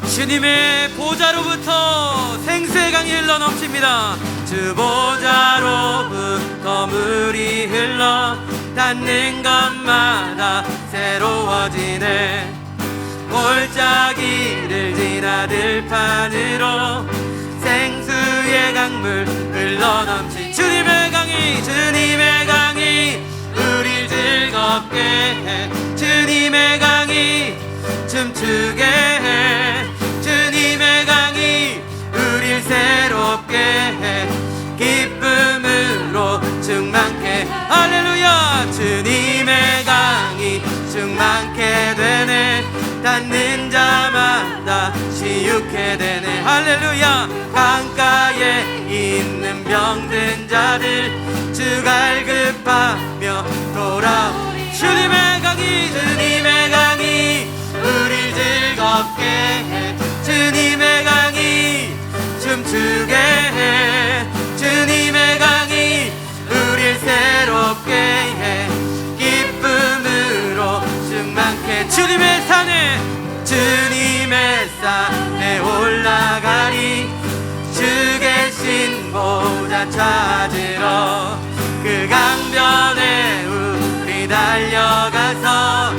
주님의 보좌로부터 생수의 강이 흘러 넘칩니다. 주 보좌로부터 물이 흘러 닿는 것마다 새로워지네. 골짜기를 지나 들판으로 생수의 강물 흘러 넘치. 주님의 강이 우릴 즐겁게 해. 주님의 강이 춤추게 해. 주님의 강이 우릴 새롭게 해. 기쁨으로 충만케. 할렐루야. 주님의 강이 충만케 되네. 닿는 자마다 시육해 되네. 할렐루야. 강가에 있는 병든 자들 주 갈급하며 돌아오니. 주님의 강이 우릴 즐겁게 해. 주님의 강이 춤추게 해. 주님의 강이 우릴 새롭게 해. 기쁨으로 충만케. 주님의 산에 올라가리. 주 계신 보좌 찾으러 그 강변에 우리 달려가서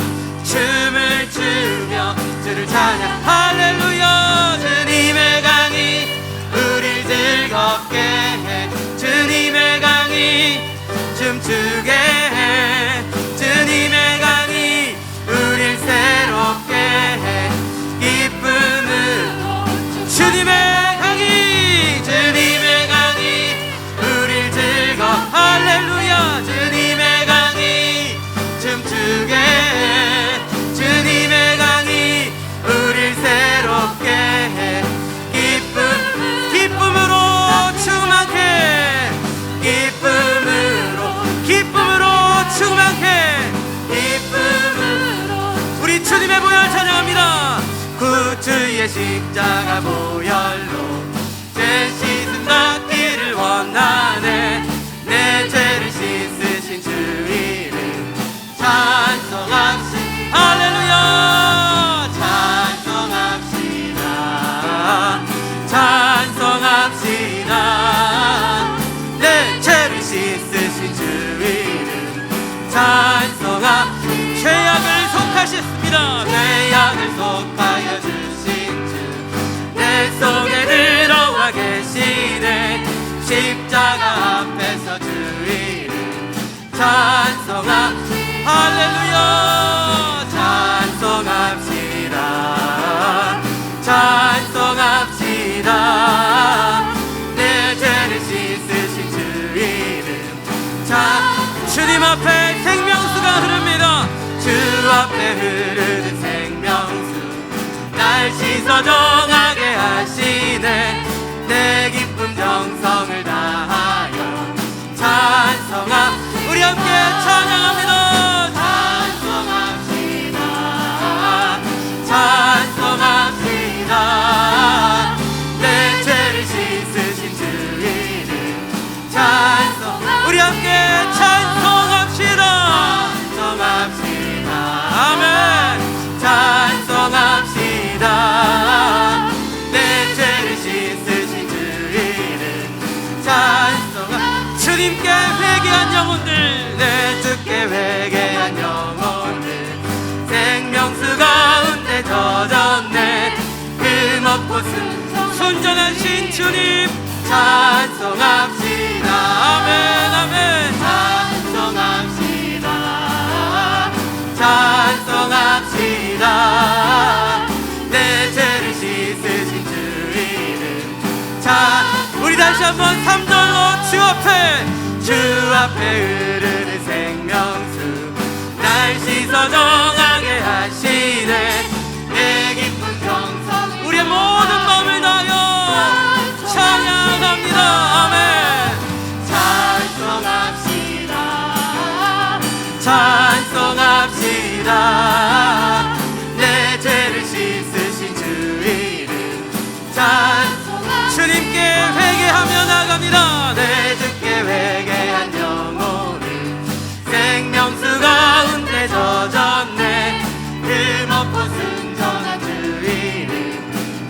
춤을 추며 주를 찬양. 할렐루야. 주님의 강이 우릴 즐겁게 해. 주님의 강이 춤추게 해. 주님의 강이 우릴 새롭게 해. 기쁨으로 주님의 강이 우릴 즐거. 할렐루야. 주님의 강이 춤추게 해. 주님의 강이 우릴 새롭게 해. 기쁨으로 충만케. 기쁨으로 충만케. 우리 주님의 보혈 찬양합니다. 구주의 십자가 보혈로 죄 씻음 받기를 원하네. 내 죄를 씻으신 주 이름 찬송합시다. 할렐루야. 찬송합시다. 내 죄를 씻으신 주 이름 찬송합시다. 죄악을 속하셨습니다. 죄악을 속하여 주신 주 내 속에 들어와 계시네. 십자가 앞에서 주 이름 찬송합시다. 할렐루야. 찬송합시다. 내 죄를 씻으신 주 이름 주님 앞에 생명수가 흐릅니다. 주 앞에 흐르는 생명수 날 씻어 정하게 하시네. 내 기쁨 정성을 다하여 우리 함께 찬양합니다. 찬송합시다. 내 죄를 씻으신 주 이름 우리 함께 찬송합시다. 아멘. 찬송합시다. 내 죄를 씻으신 주 이름 주님께 회개한 영혼들, 내 주께 회개한 영혼들 생명수 가운데 젖었네. 흠없고 순전하신 주님 찬송합시다. 아멘 아멘. 찬송합시다. 내 죄를 씻으신 주 이름 우리 다시 한번 3절로 주 앞에 흐르는 생명수 날 씻어 정하게 하시네. 내 기쁜 정성 우리의 모든 마음을 다하여 찬양합니다. 아멘. 찬송합시다. 내 죄를 씻으신 주 이름 주님께 회개하며 나갑니다. 내 주께 회개한 영혼을 생명수 가운데 젖었네. 흠없고 순전한 주 이름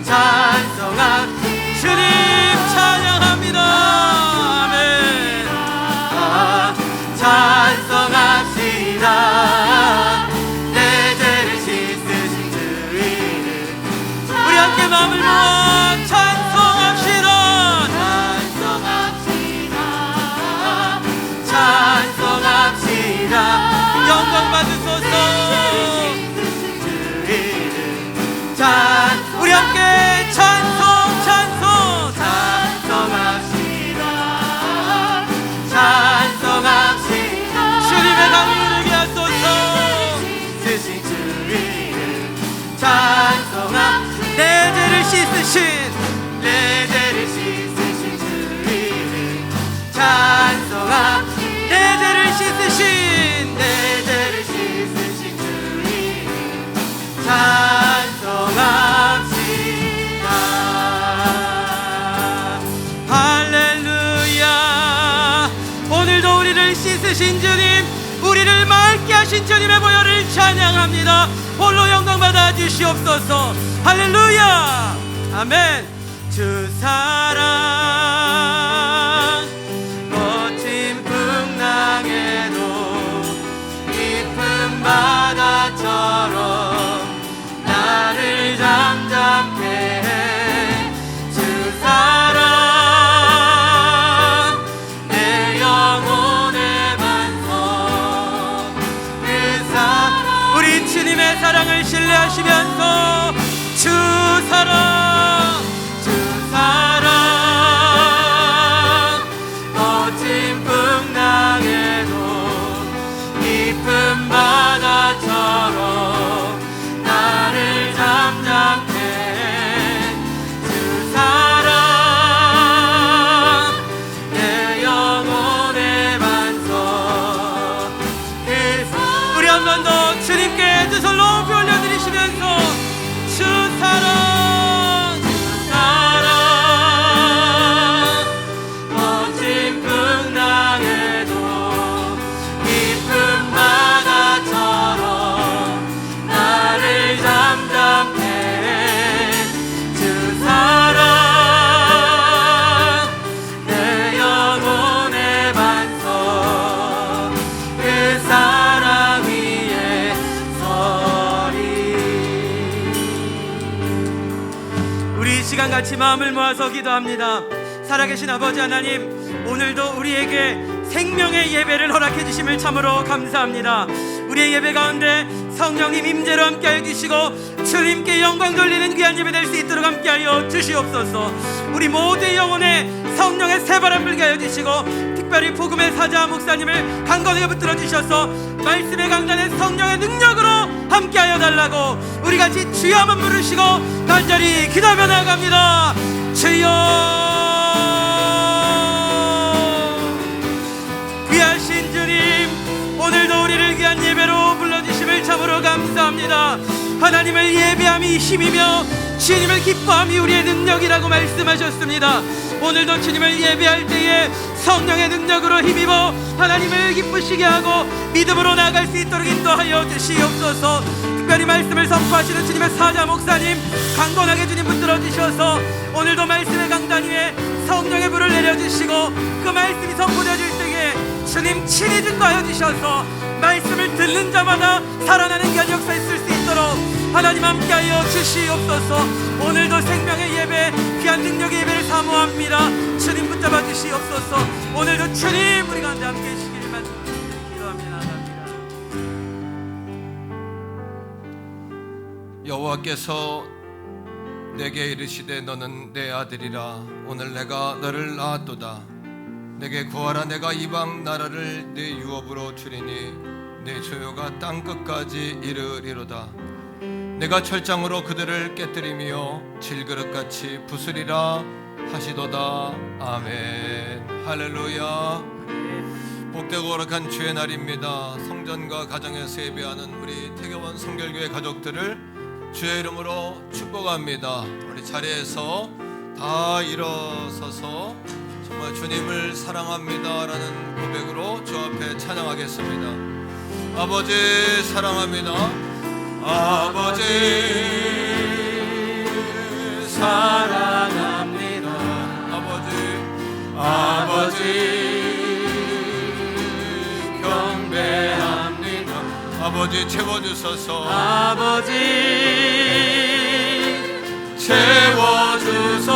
찬송하 내 죄를 씻으신 내 죄를 씻으신 주 이름 찬송하 내 죄를 씻으신 내 죄를 씻으신 주 이름 찬송합시다. 할렐루야. 오늘도 우리를 씻으신 주님, 우리를 맑게 하신 주님의 보혈을 찬양합니다. 홀로 영광 받아 주시옵소서. 할렐루야. 아멘. 주 사랑 거친 풍랑에도 깊은 바다처럼 나를 잠잠케 해. 주 사랑 내 영혼의 반석. 그 사랑 우리 주님의 사랑을 신뢰하시면서 주 사랑 주 사랑 거친 풍랑에도 깊은 바다처럼 나를 잠잠케 해. 주 사랑 내 영혼의 반석. 우리 한 번 더 주님께 두 손 높이 올려드리시면서 주 사랑 주 사랑 거친 풍랑에도 깊은 바다처럼 나를 잠잠케 해. 주 사랑 내 영혼의 반석. 그 사랑 위에 서리. 우리 이 시간 같이 마음을 모아서 기도합니다. 살아계신 아버지 하나님, 오늘도 우리에게 생명의 예배를 허락해 주심을 참으로 감사합니다. 우리의 예배 가운데 성령님 임재로 함께하여 주시고 주님께 영광 돌리는 귀한 예배 될 수 있도록 함께하여 주시옵소서. 우리 모두의 영혼에 성령의 새바람 불게 하여 주시고 특별히 복음의 사자 목사님을 강건하게 붙들어 주셔서 말씀의 강단에 성령의 능력으로 함께하여 달라고 우리 같이 주여 한번 부르시고 간절히 기도하며 나아갑니다. 주여. 귀하신 주님, 오늘도 우리를 귀한 예배로 불러주심을 참으로 감사합니다. 하나님을 예배함이 힘이며 주님을 기뻐함이 우리의 능력이라고 말씀하셨습니다. 오늘도 주님을 예배할 때에 성령의 능력으로 힘입어 하나님을 기쁘시게 하고 믿음으로 나아갈 수 있도록 인도하여 주시옵소서. 특별히 말씀을 선포하시는 주님의 사자 목사님 강건하게 주님 붙들어 주셔서 오늘도 말씀의 강단 위에 성령의 불을 내려주시고 그 말씀이 선포되어질 때에 주님 친히 증거하여 주셔서 말씀을 듣는 자마다 살아나는 귀한 역사 있을 수 있도록 하나님 함께하여 주시옵소서. 오늘도 생명의 예배, 귀한 능력의 예배를 사모합니다. 주님 붙잡아 주시옵소서. 오늘도 주님 우리 가운데 함께 해주시기를 기도합니다. 여호와께서 내게 이르시되 너는 내 아들이라. 오늘 내가 너를 낳았도다. 내게 구하라. 내가 이방 나라를 내 유업으로 주리니 내 소유가 땅 끝까지 이르리로다. 내가 철장으로 그들을 깨뜨리며 질그릇같이 부수리라 하시도다. 아멘. 할렐루야. 복되고 거룩한 주의 날입니다. 성전과 가정에서 예배하는 우리 태교원 성결교회 가족들을 주의 이름으로 축복합니다. 우리 자리에서 다 일어서서 정말 주님을 사랑합니다라는 고백으로 주 앞에 찬양하겠습니다. 아버지 사랑합니다. 아버지 사랑합니다. 아버지 경배합니다. 아버지 채워주소서. 아버지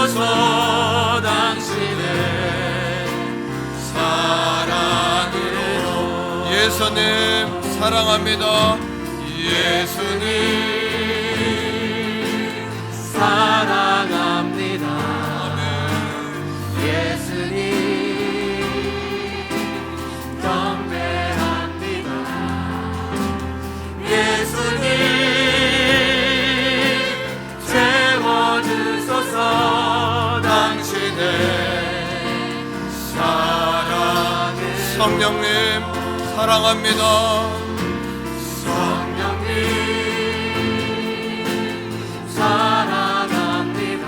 채워주소서. 당신의 사랑으로. 예수님 사랑합니다. 예수님 사랑합니다. 아멘. 예수님 경배합니다. 예수님 성령님 사랑합니다. 성령님 사랑합니다.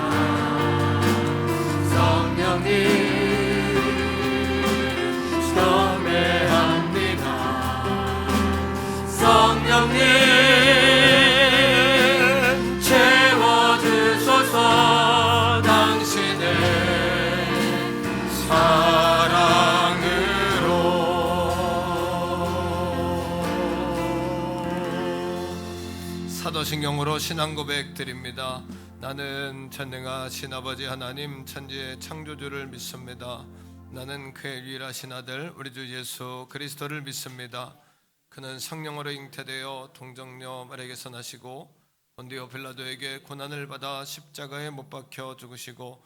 성령님 경배합니다. 성령님 채워주소서. 당신의 사도신경으로 신앙 고백 드립니다. 나는 전능하신 아버지 하나님 천지의 창조주를 믿습니다. 나는 그의 유일하신 아들 우리 주 예수 그리스도를 믿습니다. 그는 성령으로 잉태되어 동정녀 마리아에게서 나시고 본디오 빌라도에게 고난을 받아 십자가에 못 박혀 죽으시고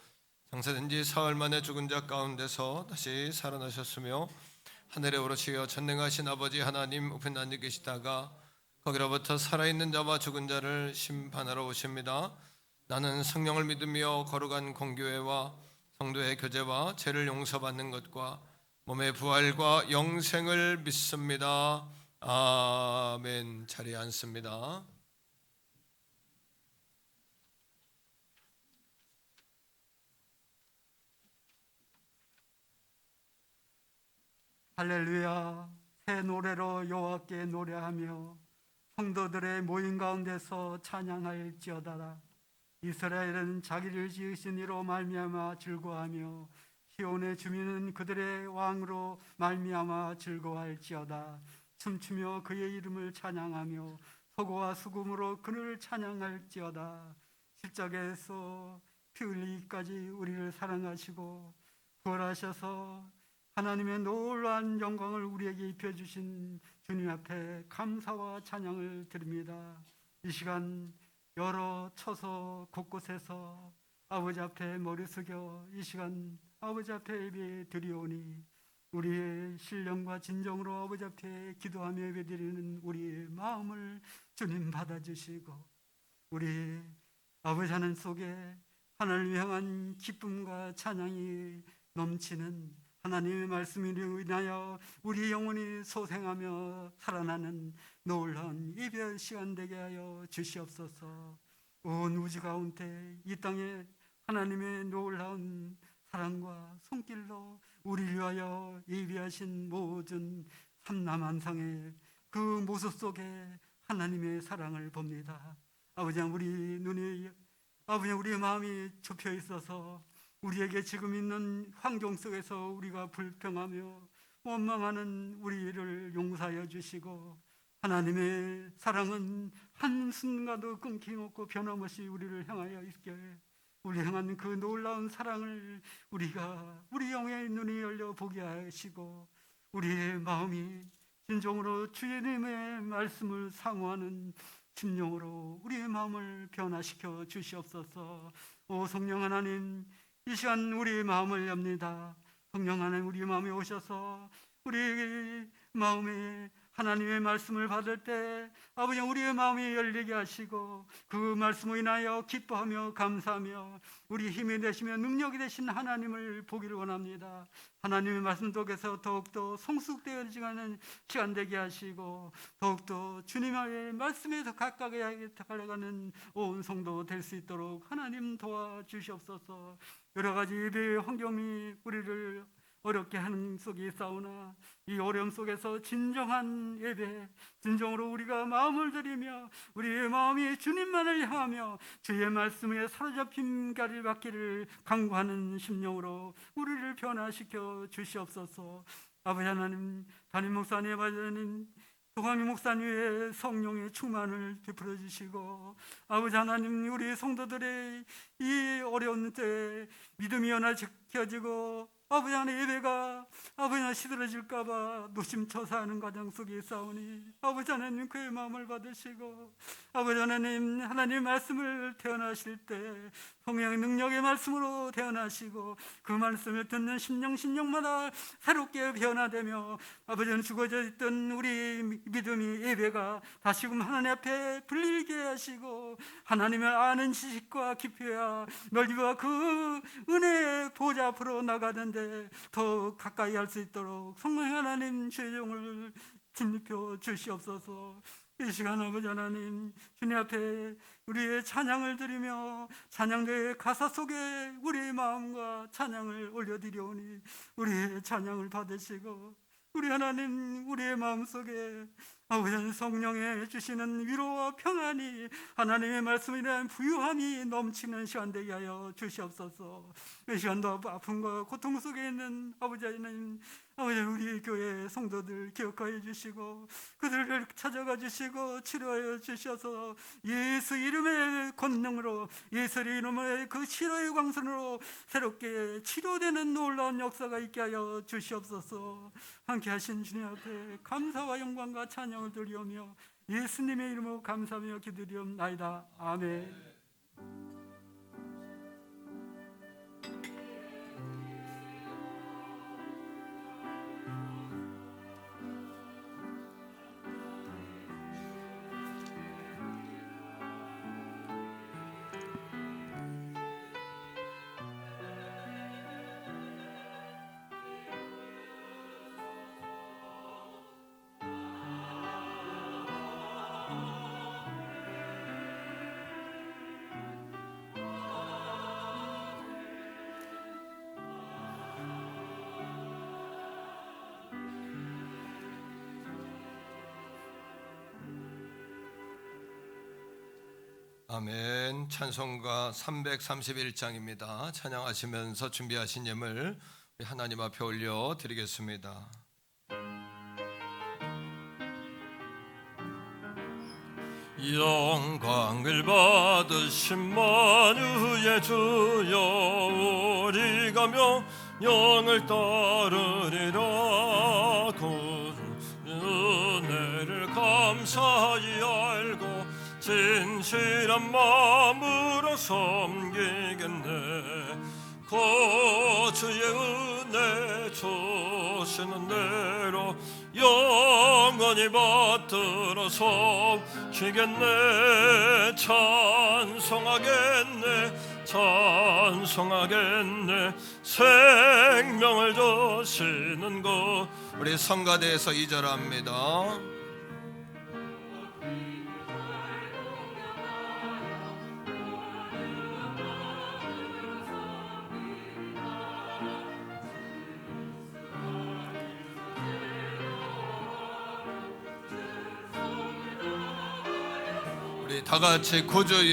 장사된 지 사흘 만에 죽은 자 가운데서 다시 살아나셨으며 하늘에 오르시어 전능하신 아버지 하나님 우편에 앉아 계시다가 거기로부터 살아있는 자와 죽은 자를 심판하러 오십니다. 나는 성령을 믿으며 거룩한 공교회와 성도의 교제와 죄를 용서받는 것과 몸의 부활과 영생을 믿습니다. 아멘. 자리에 앉습니다. 할렐루야. 새 노래로 여호와께 노래하며 성도들의 모임 가운데서 찬양할지어다. 이스라엘은 자기를 지으신 이로 말미암아 즐거워하며 시온의 주민은 그들의 왕으로 말미암아 즐거워할지어다. 춤추며 그의 이름을 찬양하며 소고와 수금으로 그를 찬양할지어다. 십자가에서 피 흘리기까지 우리를 사랑하시고 부활하셔서 하나님의 놀라운 영광을 우리에게 입혀주신 주님 앞에 감사와 찬양을 드립니다. 이 시간 여러 처소 곳곳에서 아버지 앞에 머리 숙여 이 시간 아버지 앞에 예배 드리오니 우리의 신령과 진정으로 아버지 앞에 기도하며 예배 드리는 우리의 마음을 주님 받아주시고 우리 아버지 하나님 속에 하나님을 향한 기쁨과 찬양이 넘치는 하나님의 말씀으로 인하여 우리 영혼이 소생하며 살아나는 놀라운 예배 시간 되게 하여 주시옵소서. 온 우주 가운데 이 땅에 하나님의 놀라운 사랑과 손길로 우리를 위하여 예비하신 모든 삼남한상의 그 모습 속에 하나님의 사랑을 봅니다. 아버지, 우리 눈이 아버지 우리의 마음이 좁혀 있어서 우리에게 지금 있는 환경 속에서 우리가 불평하며 원망하는 우리를 용서하여 주시고 하나님의 사랑은 한순간도 끊김없고 변함없이 우리를 향하여 있게 우리 향한 그 놀라운 사랑을 우리가 우리 영의 눈이 열려 보게 하시고 우리의 마음이 진정으로 주님의 말씀을 사모하는 심령으로 우리의 마음을 변화시켜 주시옵소서. 오 성령 하나님, 이 시간 우리의 마음을 엽니다. 성령 하나님, 우리 마음에 오셔서 우리 마음에 하나님의 말씀을 받을 때 아버지 우리의 마음이 열리게 하시고 그 말씀으로 인하여 기뻐하며 감사하며 우리 힘이 되시며 능력이 되신 하나님을 보기를 원합니다. 하나님의 말씀 속에서 더욱더 성숙되어지는 시간 되게 하시고 더욱더 주님의 말씀에서 가까이 달려가는 온 성도 될 수 있도록 하나님 도와주시옵소서. 여러 가지 예배의 환경이 우리를 어렵게 하는 속에 있사오나 이 어려움 속에서 진정한 예배, 진정으로 우리가 마음을 들이며 우리의 마음이 주님만을 향하며 주의 말씀에 사로잡힌 가를 받기를 간구하는 심령으로 우리를 변화시켜 주시옵소서. 아버지 하나님, 담임 목사님, 아버지 하나님, 도광희 목사님의 성령의 충만을 베풀어 주시고 아버지 하나님, 우리 성도들의 이 어려운 때 믿음이 연화시켜지고 아버지 하나님, 예배가 아버지 하나님 시들어질까봐 노심초사하는 가정 속에 있사오니 아버지 하나님 그의 마음을 받으시고 아버지 하나님, 하나님 말씀을 태어나실 때 성령의 능력의 말씀으로 태어나시고 그 말씀을 듣는 심령마다 새롭게 변화되며 아버지 하나님 죽어져 있던 우리 믿음이 예배가 다시금 하나님 앞에 불리게 하시고 하나님을 아는 지식과 깊이와 넓이와 그 은혜의 보좌 아버지 앞으로 나가는데 더 가까이 할 수 있도록 성령 하나님 주의 종을 힘입혀 주시옵소서. 이 시간 아버지 하나님 주님 앞에 우리의 찬양을 드리며 찬양대의 가사 속에 우리의 마음과 찬양을 올려드리오니 우리의 찬양을 받으시고 우리 하나님 우리의 마음속에 아버지 성령의 주시는 위로와 평안이 하나님의 말씀에 대한 부유함이 넘치는 시간 되게 하여 주시옵소서. 이 시간도 아픔과 고통 속에 있는 아버지 하나님 우리 교회 성도들 기억하여 주시고 그들을 찾아가 주시고 치료하여 주셔서 예수 이름의 권능으로 예수 이름의 그 치료의 광선으로 새롭게 치료되는 놀라운 역사가 있게 하여 주시옵소서. 함께 하신 주님 앞에 감사와 영광과 찬양을 드리오며 예수님의 이름으로 감사하며 기도드리옵나이다. 아멘. 아멘. 찬송가 331장입니다. 찬양하시면서 준비하신 예물 하나님 앞에 올려 드리겠습니다. 영광을 받으신 만유의 주여 우리가 명령을 따르리라. 그 은혜를 감사히 알고 진실한 마음으로 섬기겠네. 주의 은혜 주시는 대로 영원히 받들어 섬기겠네. 찬송하겠네 찬송하겠네. 생명을 주시는 것. 우리 성가대에서 2절 합니다. 다 같이 구주의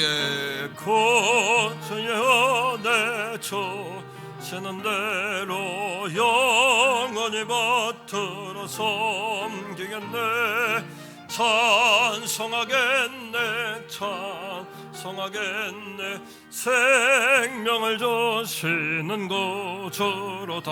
은혜 주시는 대로 영원히 받들어 섬기겠네. 찬송하겠네 찬송하겠네. 생명을 주시는 구주로다.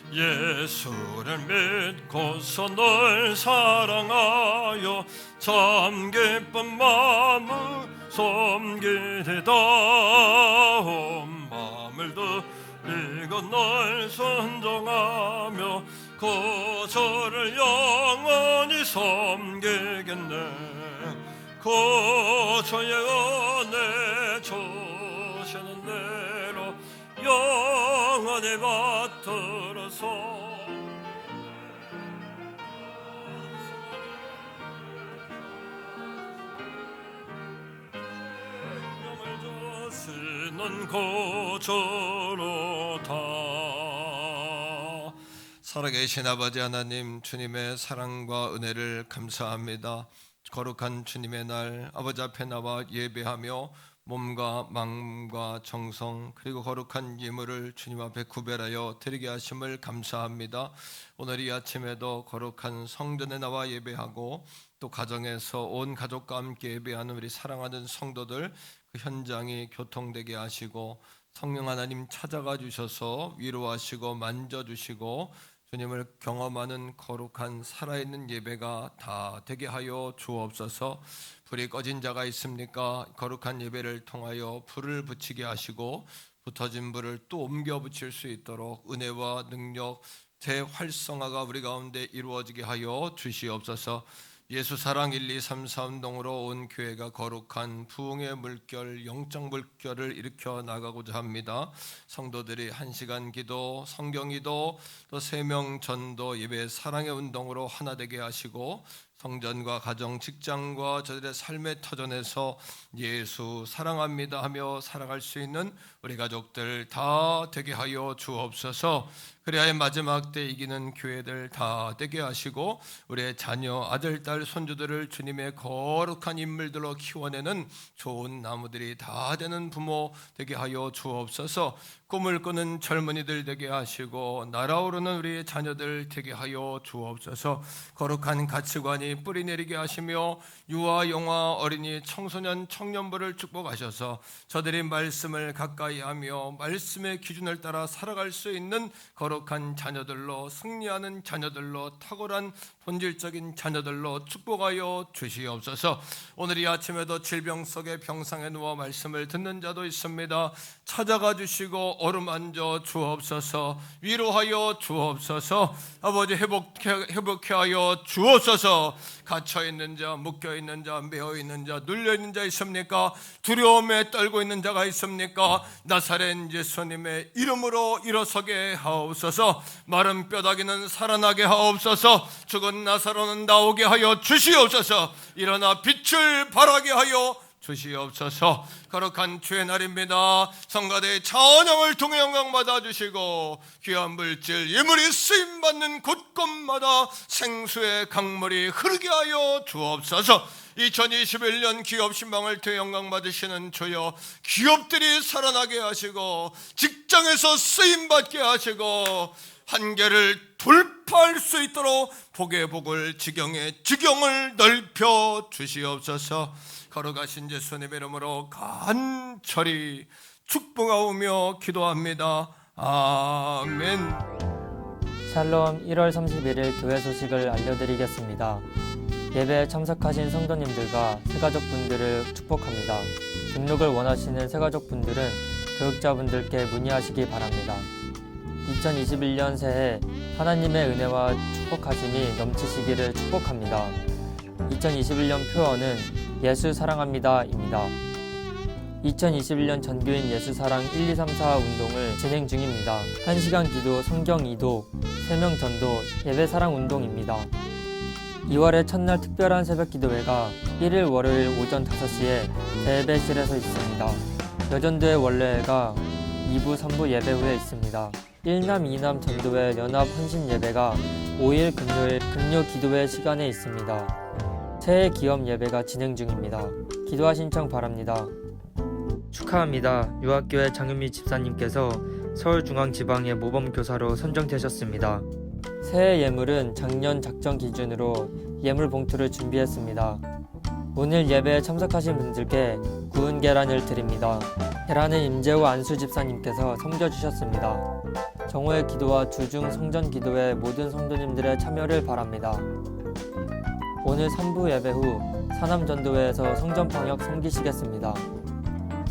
예수를 믿고서 널 사랑하여 참 기쁜 마음을 섬기리다. 온 마음을 드리고 널 순종하며 구주를 영원히 섬기겠네. 구주의 은혜 주시는 대로 영원히 받들어서 영을 주시는 구주로다. 살아계신 아버지 하나님, 주님의 사랑과 은혜를 감사합니다. 거룩한 주님의 날 아버지 앞에 나와 예배하며 몸과 마음과 정성 그리고 거룩한 예물을 주님 앞에 구별하여 드리게 하심을 감사합니다. 오늘 이 아침에도 거룩한 성전에 나와 예배하고 또 가정에서 온 가족과 함께 예배하는 우리 사랑하는 성도들, 그 현장이 교통되게 하시고 성령 하나님 찾아가 주셔서 위로하시고 만져주시고 주님을 경험하는 거룩한 살아있는 예배가 다 되게 하여 주옵소서. 불이 꺼진 자가 있습니까? 거룩한 예배를 통하여 불을 붙이게 하시고 붙어진 불을 또 옮겨 붙일 수 있도록 은혜와 능력, 재활성화가 우리 가운데 이루어지게 하여 주시옵소서. 예수사랑 1, 2, 3, 4 운동으로 온 교회가 거룩한 부흥의 물결, 영적 물결을 일으켜 나가고자 합니다. 성도들이 1시간 기도, 성경기도, 또 세명 전도, 예배, 사랑의 운동으로 하나 되게 하시고 성전과 가정, 직장과 저들의 삶의 터전에서 예수 사랑합니다 하며 살아갈 수 있는 우리 가족들 다 되게 하여 주옵소서. 그래야 마지막 때 이기는 교회들 다 되게 하시고 우리의 자녀, 아들, 딸, 손주들을 주님의 거룩한 인물들로 키워내는 좋은 나무들이 다 되는 부모 되게 하여 주옵소서. 꿈을 꾸는 젊은이들 되게 하시고 날아오르는 우리의 자녀들 되게 하여 주옵소서. 거룩한 가치관이 뿌리 내리게 하시며 유아, 영아, 어린이, 청소년, 청년부를 축복하셔서 저들이 말씀을 가까이 하며 말씀의 기준을 따라 살아갈 수 있는 거룩한 자녀들로, 승리하는 자녀들로, 탁월한 본질적인 자녀들로 축복하여 주시옵소서. 오늘 이 아침에도 질병 속에 병상에 누워 말씀을 듣는 자도 있습니다. 찾아가 주시고 어루만져 주옵소서. 위로하여 주옵소서. 아버지 회복케 하여 주옵소서. 갇혀있는 자, 묶여있는 자, 매어있는 자, 눌려있는 자 있습니까? 두려움에 떨고 있는 자가 있습니까? 나사렛 예수님의 이름으로 일어서게 하옵소서. 마른 뼈다귀는 살아나게 하옵소서. 죽은 나사로는 나오게 하여 주시옵소서. 일어나 빛을 발하게 하여 주시옵소서. 거룩한 주의 날입니다. 성가대의 찬양을 통해 영광 받아주시고 귀한 물질 예물이 쓰임받는 곳곳마다 생수의 강물이 흐르게 하여 주옵소서. 2021년 기업 신방을 통해 영광 받으시는 주여, 기업들이 살아나게 하시고 직장에서 쓰임받게 하시고 한계를 돌파할 수 있도록 복의 복을, 지경의 지경을 넓혀 주시옵소서. 걸어가신 예수님 이름으로 간절히 축복하오며 기도합니다. 아멘. 샬롬. 1월 31일 교회 소식을 알려드리겠습니다. 예배에 참석하신 성도님들과 새가족분들을 축복합니다. 등록을 원하시는 새가족분들은 교육자분들께 문의하시기 바랍니다. 2021년 새해 하나님의 은혜와 축복하심이 넘치시기를 축복합니다. 2021년 표어는 예수 사랑합니다입니다. 2021년 전교인 예수사랑 1, 2, 3, 4 운동을 진행 중입니다. 1시간 기도, 성경 이독, 3명 전도, 예배사랑 운동입니다. 2월의 첫날 특별한 새벽 기도회가 1일 월요일 오전 5시에 대예배실에서 있습니다. 여전도의 원래가 2부, 3부 예배 후에 있습니다. 1남, 2남 전도회 연합 헌신 예배가 5일 금요일 금요 기도회 시간에 있습니다. 새해 기업 예배가 진행 중입니다. 기도와 신청 바랍니다. 축하합니다. 유학교회 장윤미 집사님께서 서울중앙지방의 모범교사로 선정되셨습니다. 새해 예물은 작년 작정 기준으로 예물 봉투를 준비했습니다. 오늘 예배에 참석하신 분들께 구운 계란을 드립니다. 계란은 임재호 안수 집사님께서 섬겨주셨습니다. 정오의 기도와 주중 성전 기도에 모든 성도님들의 참여를 바랍니다. 오늘 3부 예배 후 사남전도회에서 성전 방역 섬기시겠습니다.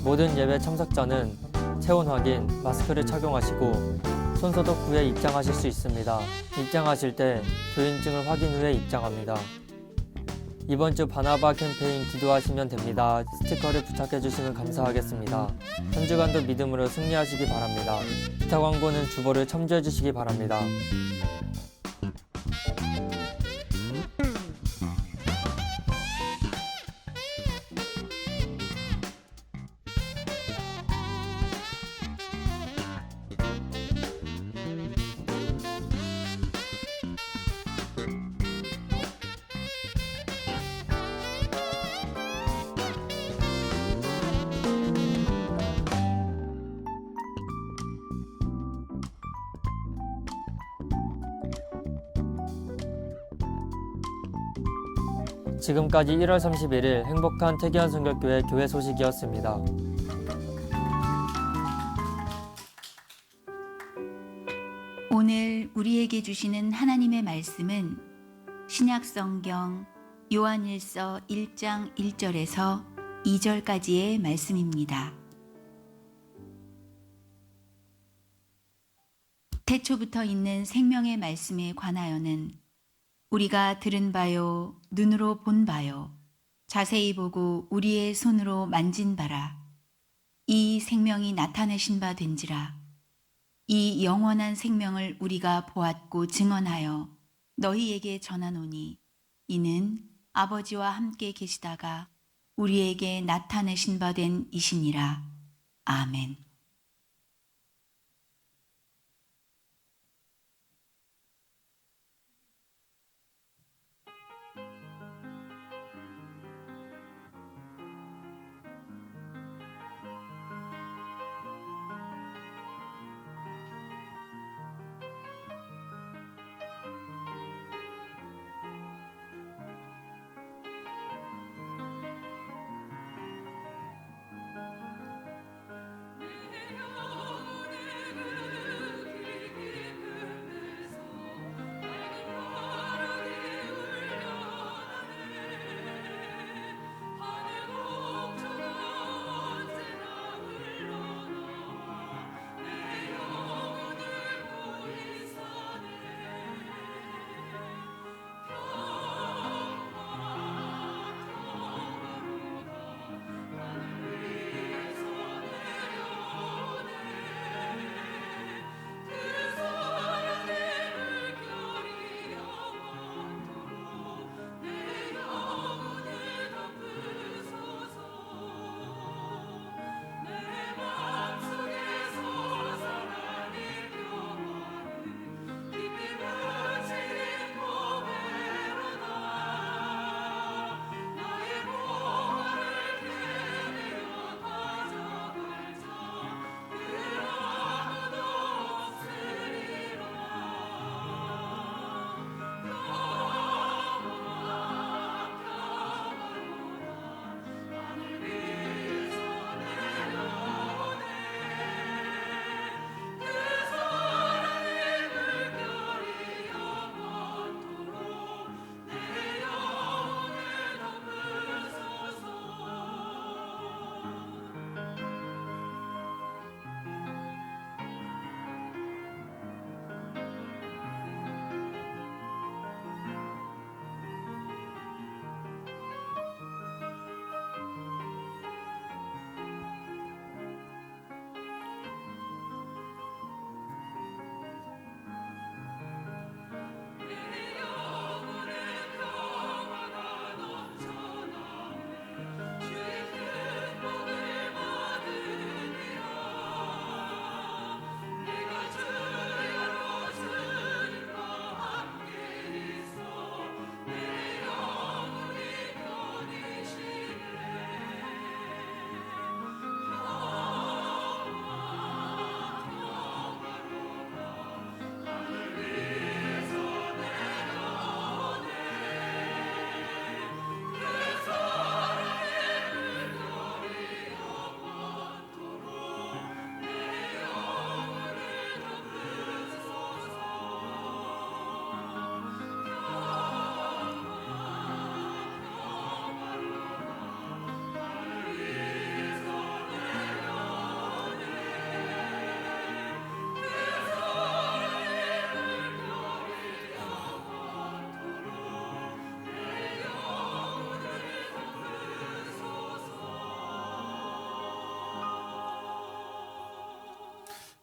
모든 예배 참석자는 체온 확인, 마스크를 착용하시고 손소독 후에 입장하실 수 있습니다. 입장하실 때 교인증을 확인 후에 입장합니다. 이번 주 바나바 캠페인 기도하시면 됩니다. 스티커를 부착해 주시면 감사하겠습니다. 한 주간도 믿음으로 승리하시기 바랍니다. 기타 광고는 주보를 첨부해 주시기 바랍니다. 지금까지 1월 31일 행복한 태기한 성결교회 교회 소식이었습니다. 오늘 우리에게 주시는 하나님의 말씀은 신약성경 요한일서 1장 1절에서 2절까지의 말씀입니다. 태초부터 있는 생명의 말씀에 관하여는 우리가 들은 바요, 눈으로 본 바요, 자세히 보고 우리의 손으로 만진 바라. 이 생명이 나타내신 바 된지라. 이 영원한 생명을 우리가 보았고 증언하여 너희에게 전하노니 이는 아버지와 함께 계시다가 우리에게 나타내신 바 된 이시니라. 아멘.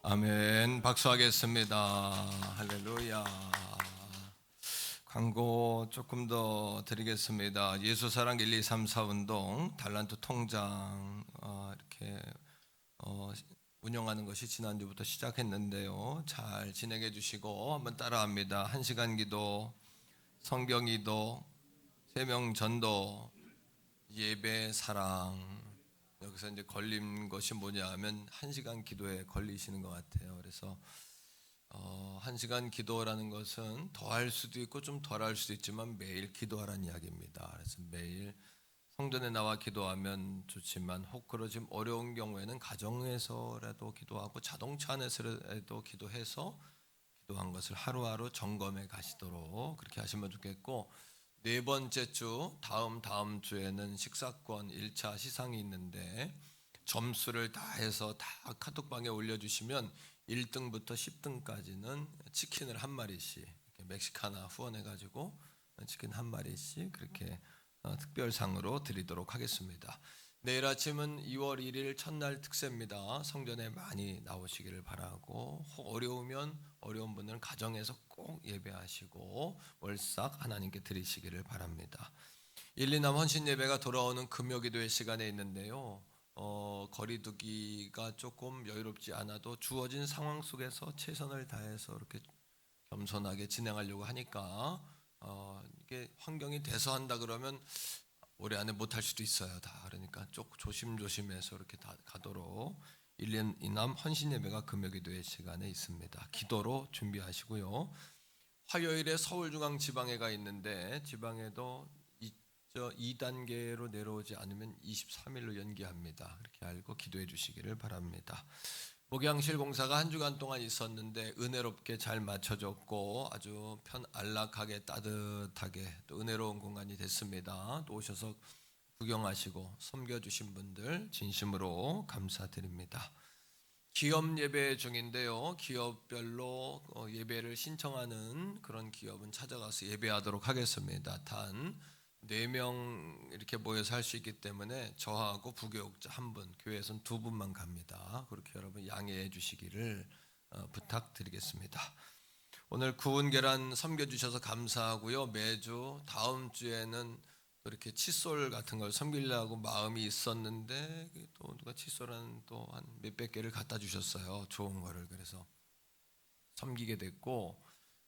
아멘. 박수하겠습니다. 할렐루야. 광고 조금 더 드리겠습니다. 예수사랑 1, 2, 3, 4 운동 달란트 통장 이렇게 운영하는 것이 지난주부터 시작했는데요. 잘 진행해 주시고 한번 따라합니다. 1시간 기도, 성경 기도, 세명 전도, 예배, 사랑. 여기서 이제 걸린 것이 뭐냐 하면 1시간 기도에 걸리시는 것 같아요. 그래서 1시간 기도라는 것은 더 할 수도 있고 좀 덜 할 수도 있지만 매일 기도하라는 이야기입니다. 그래서 매일 성전에 나와 기도하면 좋지만 혹으로 지금 어려운 경우에는 가정에서라도 기도하고 자동차 안에서라도 기도해서 기도한 것을 하루하루 점검해 가시도록 그렇게 하시면 좋겠고, 네 번째 주 다음 주에는 식사권 1차 시상이 있는데 점수를 다 해서 다 카톡방에 올려주시면 1등부터 10등까지는 치킨을 한 마리씩 멕시카나 후원해가지고 치킨 한 마리씩 그렇게 특별상으로 드리도록 하겠습니다. 내일 아침은 2월 1일 첫날 특세입니다. 성전에 많이 나오시기를 바라고, 혹 어려우면 어려운 분들은 가정에서 꼭 예배하시고 월삭 하나님께 드리시기를 바랍니다. 1, 2남 헌신 예배가 돌아오는 금요기도의 시간에 있는데요. 거리두기가 조금 여유롭지 않아도 주어진 상황 속에서 최선을 다해서 이렇게 겸손하게 진행하려고 하니까 이게 환경이 돼서 한다 그러면 올해 안에 못할 수도 있어요. 다 그러니까 조심조심해서 이렇게 다 가도록 1, 2남 헌신 예배가 금요기도의 시간에 있습니다. 기도로 준비하시고요. 화요일에 서울중앙지방회가 있는데 지방에도 2단계로 내려오지 않으면 23일로 연기합니다. 그렇게 알고 기도해 주시기를 바랍니다. 목양실 공사가 한 주간 동안 있었는데 은혜롭게 잘 맞춰졌고 아주 안락하게 따뜻하게 또 은혜로운 공간이 됐습니다. 또 오셔서 구경하시고 섬겨주신 분들 진심으로 감사드립니다. 기업 예배 중인데요. 기업별로 예배를 신청하는 그런 기업은 찾아가서 예배하도록 하겠습니다. 단 4명 이렇게 모여서 할 수 있기 때문에 저하고 부교육자 1분, 교회에서는 2분만 갑니다. 그렇게 여러분 양해해 주시기를 부탁드리겠습니다. 오늘 구운 계란 섬겨주셔서 감사하고요. 매주 다음 주에는 이렇게 칫솔 같은 걸 섬기려고 마음이 있었는데 또 누가 칫솔은 또 한 몇백 개를 갖다 주셨어요. 좋은 거를. 그래서 섬기게 됐고,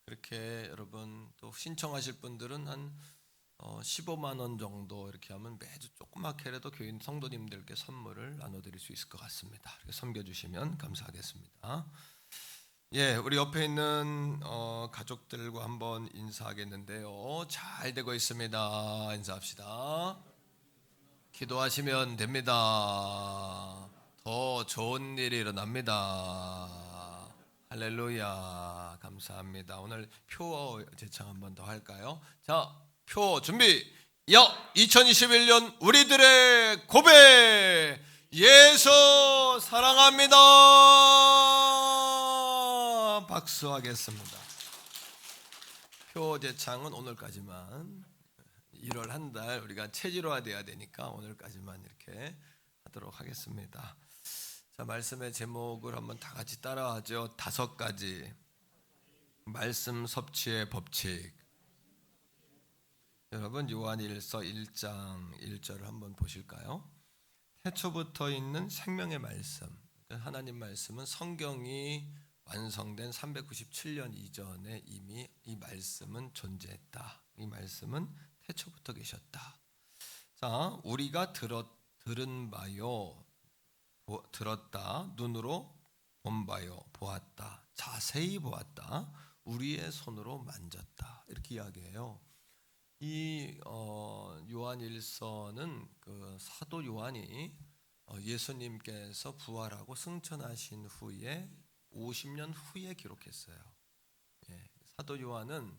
그렇게 여러분 또 신청하실 분들은 한 15만 원 정도 이렇게 하면 매주 조그맣게라도 교인 성도님들께 선물을 나눠드릴 수 있을 것 같습니다. 이렇게 섬겨주시면 감사하겠습니다. 예, 우리 옆에 있는 가족들과 한번 인사하겠는데요. 잘 되고 있습니다. 인사합시다. 기도하시면 됩니다. 더 좋은 일이 일어납니다. 할렐루야. 감사합니다. 오늘 표 제창 한번 더 할까요? 자, 표 준비. 2021년 우리들의 고백. 예수 사랑합니다. 박수하겠습니다. 표 제창은 오늘까지만. 1월 한 달 우리가 체질화돼야 되니까 오늘까지만 이렇게 하도록 하겠습니다. 자, 말씀의 제목을 한번 다 같이 따라하죠. 5가지 말씀 섭취의 법칙. 여러분 요한일서 1장 1절을 한번 보실까요? 태초부터 있는 생명의 말씀. 하나님 말씀은 성경이 완성된 397년 이전에 이미 이 말씀은 존재했다. 이 말씀은 태초부터 계셨다. 자, 우리가 들은 바요, 들었다, 눈으로 본 바요, 보았다, 자세히 보았다, 우리의 손으로 만졌다. 이렇게 이야기해요. 이 요한일서는 그 사도 요한이 예수님께서 부활하고 승천하신 후에 50년 후에 기록했어요. 예, 사도 요한은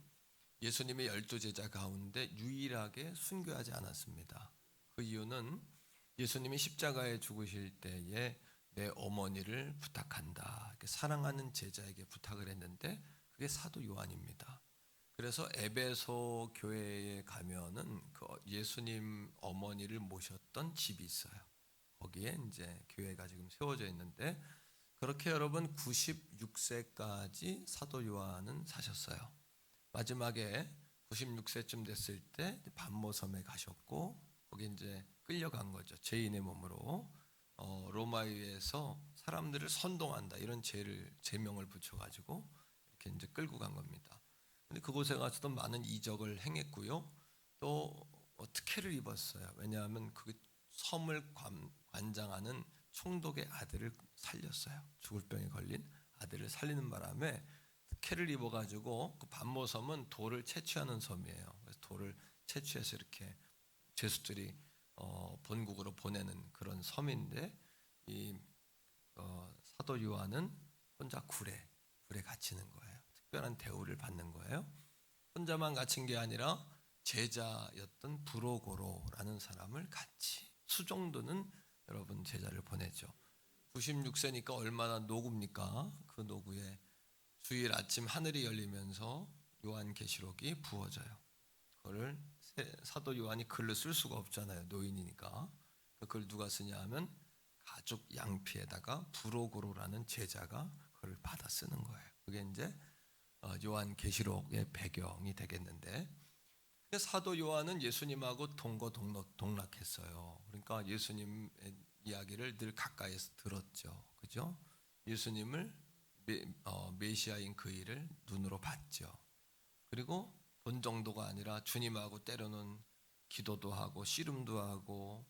예수님의 12제자 가운데 유일하게 순교하지 않았습니다. 그 이유는 예수님이 십자가에 죽으실 때에 내 어머니를 부탁한다, 사랑하는 제자에게 부탁을 했는데 그게 사도 요한입니다. 그래서 에베소 교회에 가면은 그 예수님 어머니를 모셨던 집이 있어요. 거기에 이제 교회가 지금 세워져 있는데, 그렇게 여러분 96세까지 사도 요한은 사셨어요. 마지막에 96세쯤 됐을 때 반모섬에 가셨고, 거기 이제 끌려간 거죠. 죄인의 몸으로 로마에서 사람들을 선동한다 이런 제명을 붙여가지고 이렇게 이제 끌고 간 겁니다. 근데 그곳에 가서도 많은 이적을 행했고요. 또 특혜를 입었어요. 왜냐하면 그 섬을 관장하는 총독의 아들을 살렸어요. 죽을 병에 걸린 아들을 살리는 바람에 특혜를 입어가지고, 그 반모섬은 돌을 채취하는 섬이에요. 그래서 돌을 채취해서 이렇게 죄수들이 본국으로 보내는 그런 섬인데, 이 사도 요한은 혼자 굴에 갇히는 거예요. 특별한 대우를 받는 거예요. 혼자만 갇힌 게 아니라 제자였던 브로고로라는 사람을 같이, 수종도는 여러분 제자를 보내죠. 96세니까 얼마나 노구입니까? 그 노구에 주일 아침 하늘이 열리면서 요한계시록이 부어져요. 그거를 사도 요한이 글을 쓸 수가 없잖아요. 노인이니까. 그걸 누가 쓰냐 하면 가죽 양피에다가 부로고로라는 제자가 그걸 받아 쓰는 거예요. 그게 이제 요한 계시록의 배경이 되겠는데, 사도 요한은 예수님하고 동거동락했어요. 그러니까 예수님의 이야기를 늘 가까이서 들었죠. 그죠? 예수님을 메시아인 그 일을 눈으로 봤죠. 그리고 본 정도가 아니라 주님하고 때로는 기도도 하고 씨름도 하고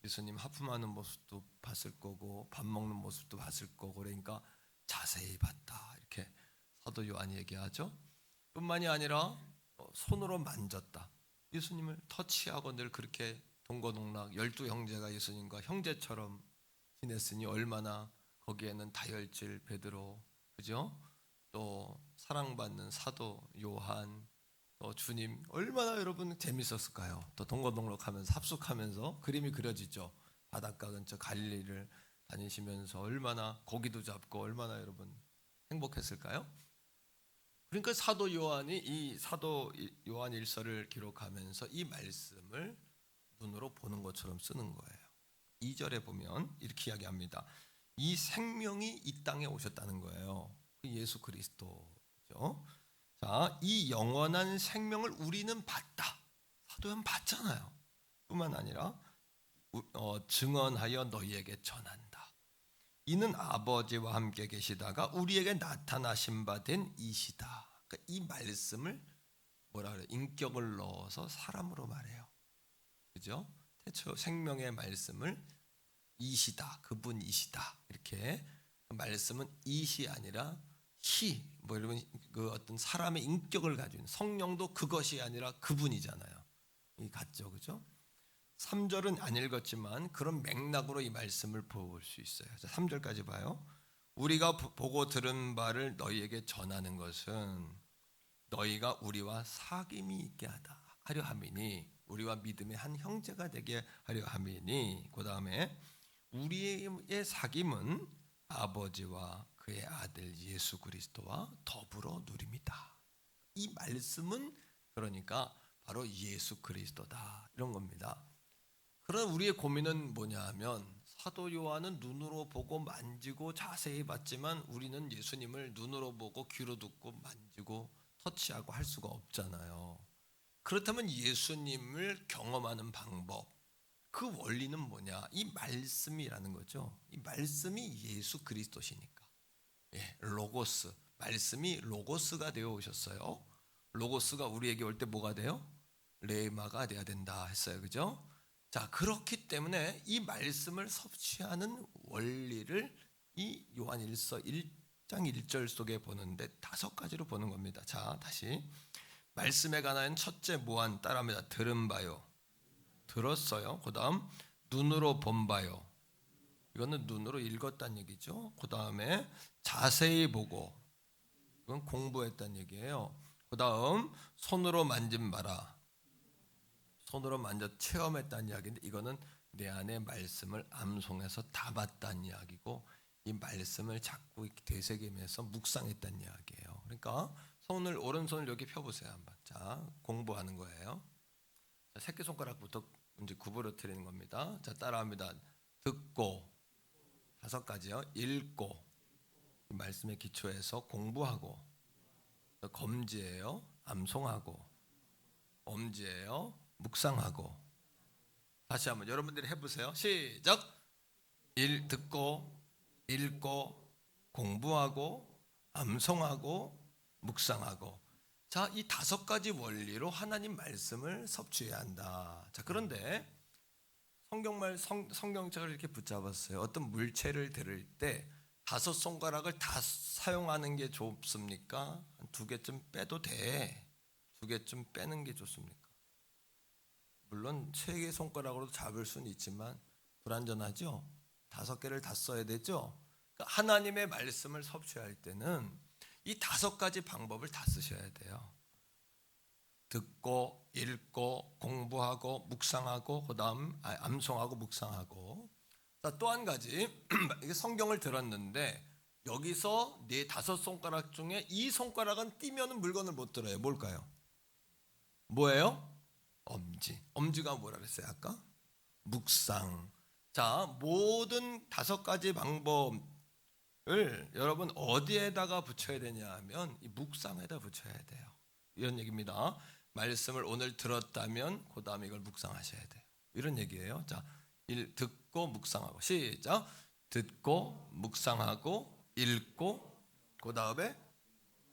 예수님 하품하는 모습도 봤을 거고 밥 먹는 모습도 봤을 거고, 그러니까 자세히 봤다 이렇게 사도 요한이 얘기하죠. 뿐만이 아니라 손으로 만졌다. 예수님을 터치하고 늘 그렇게 동거동락, 12 형제가 예수님과 형제처럼 지냈으니 얼마나 거기에는 다혈질 베드로, 그죠? 또 사랑받는 사도 요한, 또 주님, 얼마나 여러분 재밌었을까요? 또 동거동락하면서 합숙하면서 그림이 그려지죠. 바닷가 근처 갈릴리를 다니시면서 얼마나 고기도 잡고 얼마나 여러분 행복했을까요? 그러니까 사도 요한이 이 사도 요한 일서를 기록하면서 이 말씀을 눈으로 보는 것처럼 쓰는 거예요. 2절에 보면 이렇게 이야기합니다. 이 생명이 이 땅에 오셨다는 거예요. 예수 그리스도죠. 자, 이 영원한 생명을 우리는 봤다. 사도 요한 봤잖아요. 뿐만 아니라 증언하여 너희에게 전한다. 이는 아버지와 함께 계시다가 우리에게 나타나신 바 된 이시다. 그러니까 이 말씀을 뭐라 그래요? 인격을 넣어서 사람으로 말해요. 그죠? 태초 생명의 말씀을 이시다, 그분이시다. 이렇게 말씀은 이시 아니라 히, 뭐 이런 그 어떤 사람의 인격을 가지고 있는, 성령도 그것이 아니라 그분이잖아요. 이 같죠, 그죠? 3절은 안 읽었지만 그런 맥락으로 이 말씀을 볼 수 있어요. 3절까지 봐요. 우리가 보고 들은 바를 너희에게 전하는 것은 너희가 우리와 사귐이 있게 하려 함이니, 우리와 믿음의 한 형제가 되게 하려 함이니, 그 다음에 우리의 사귐은 아버지와 그의 아들 예수 그리스도와 더불어 누립니다. 이 말씀은 그러니까 바로 예수 그리스도다, 이런 겁니다. 그러나 우리의 고민은 뭐냐 하면, 사도 요한은 눈으로 보고 만지고 자세히 봤지만 우리는 예수님을 눈으로 보고 귀로 듣고 만지고 터치하고 할 수가 없잖아요. 그렇다면 예수님을 경험하는 방법, 그 원리는 뭐냐? 이 말씀이라는 거죠. 이 말씀이 예수 그리스도시니까. 로고스, 말씀이 로고스가 되어 오셨어요. 로고스가 우리에게 올 때 뭐가 돼요? 레마가 돼야 된다 했어요. 그죠? 자, 그렇기 때문에 이 말씀을 섭취하는 원리를 이 요한 1서 1장 1절 속에 보는데 5가지로 보는 겁니다. 자, 다시 말씀에 관한 첫째 무한 따라합니다. 들은 바요, 들었어요. 그 다음 눈으로 본 바요, 이거는 눈으로 읽었다는 얘기죠. 그 다음에 자세히 보고, 이건 공부했다는 얘기예요. 그 다음 손으로 만진 바라, 손으로 만져 체험했다는 이야기인데, 이거는 내 안에 말씀을 암송해서 담았다는 이야기고, 이 말씀을 자꾸 되새기면서 묵상했다는 이야기예요. 그러니까 오른손을 여기 펴보세요 한번. 자, 공부하는 거예요. 자, 새끼손가락부터 이제 구부러뜨리는 겁니다. 자, 따라합니다. 듣고, 5가지요. 읽고, 이 말씀에 기초해서 공부하고, 검지예요. 암송하고, 엄지예요. 묵상하고. 다시 한번 여러분들이 해보세요. 시작. 듣고, 읽고, 공부하고, 암송하고, 묵상하고. 자, 이 5가지 원리로 하나님 말씀을 섭취해야 한다. 자, 그런데 성경책을 이렇게 붙잡았어요. 어떤 물체를 들을 때 5손가락을 다 사용하는 게 좋습니까? 한 2개쯤 빼도 돼. 2개쯤 빼는 게 좋습니까? 물론 3개 손가락으로 잡을 수는 있지만 불안전하죠. 5개를 다 써야 되죠. 그러니까 하나님의 말씀을 섭취할 때는 이 5가지 방법을 다 쓰셔야 돼요. 듣고, 읽고, 공부하고, 묵상하고, 그 다음 암송하고 묵상하고. 또 한 가지, 이게 성경을 들었는데 여기서 네 5손가락 중에 이 손가락은 띄면 물건을 못 들어요. 뭘까요? 뭐예요? 엄지가 뭐라 그랬어요 아까? 묵상. 자, 모든 5가지 방법을 여러분 어디에다가 붙여야 되냐 하면 이 묵상에다 붙여야 돼요. 이런 얘기입니다. 말씀을 오늘 들었다면 그 다음에 이걸 묵상하셔야 돼요. 이런 얘기예요. 자, 듣고 묵상하고. 시작. 듣고 묵상하고 읽고 그 다음에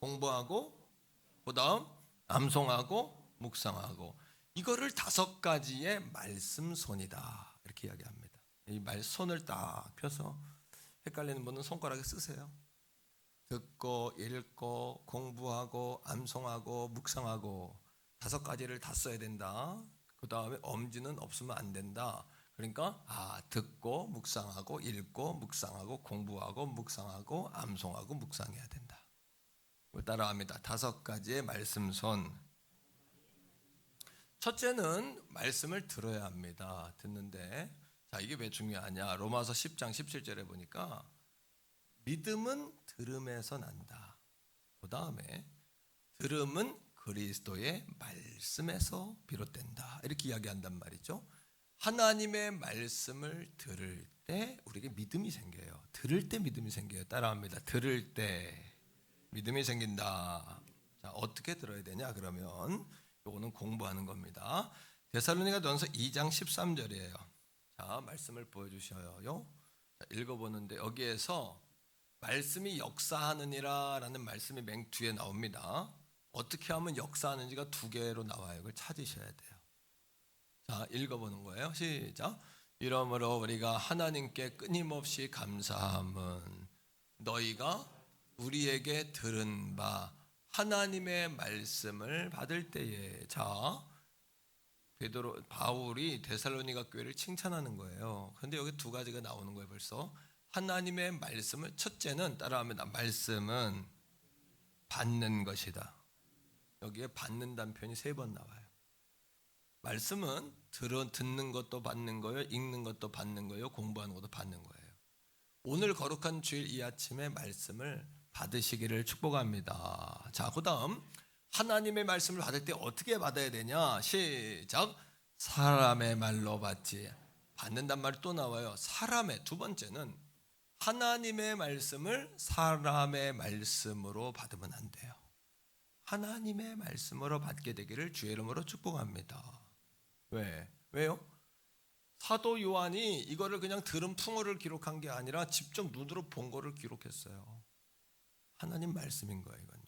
공부하고 그 다음 암송하고 묵상하고. 이거를 5가지의 말씀손이다 이렇게 이야기합니다. 이 손을 딱 펴서 헷갈리는 분은 손가락에 쓰세요. 듣고 읽고 공부하고 암송하고 묵상하고 5가지를 다 써야 된다. 그 다음에 엄지는 없으면 안 된다. 그러니까 듣고 묵상하고 읽고 묵상하고 공부하고 묵상하고 암송하고 묵상해야 된다. 따라합니다. 5가지의 말씀손. 첫째는 말씀을 들어야 합니다. 듣는데 자, 이게 왜 중요하냐? 로마서 10장 17절에 보니까 믿음은 들음에서 난다. 그 다음에 들음은 그리스도의 말씀에서 비롯된다. 이렇게 이야기한단 말이죠. 하나님의 말씀을 들을 때 우리에게 믿음이 생겨요. 들을 때 믿음이 생겨요. 따라합니다. 들을 때 믿음이 생긴다. 자, 어떻게 들어야 되냐? 그러면 요거는 공부하는 겁니다. 데살로니가전서 2장 13절이에요. 자, 말씀을 보여주셔요. 자, 읽어보는데 여기에서 말씀이 역사하느니라 라는 말씀이 맨 뒤에 나옵니다. 어떻게 하면 역사하는지가 2개로 나와요. 이걸 찾으셔야 돼요. 자, 읽어보는 거예요. 시작. 이러므로 우리가 하나님께 끊임없이 감사함은 너희가 우리에게 들은 바 하나님의 말씀을 받을 때에. 자, 바울이 데살로니가 교회를 칭찬하는 거예요. 그런데 여기 2가지가 나오는 거예요. 벌써 하나님의 말씀을, 첫째는 따라합니다. 말씀은 받는 것이다. 여기에 받는다는 표현이 3번 나와요. 말씀은 듣는 것도 받는 거예요. 읽는 것도 받는 거예요. 공부하는 것도 받는 거예요. 오늘 거룩한 주일 이 아침에 말씀을 받으시기를 축복합니다. 자, 그 다음 하나님의 말씀을 받을 때 어떻게 받아야 되냐? 시작. 사람의 말로 받지. 받는단 말이 또 나와요. 사람의. 2번째는 하나님의 말씀을 사람의 말씀으로 받으면 안 돼요. 하나님의 말씀으로 받게 되기를 주의 이름으로 축복합니다. 왜요? 사도 요한이 이거를 그냥 들은 풍어를 기록한 게 아니라 직접 눈으로 본 거를 기록했어요. 하나님 말씀인 거예요, 이건요.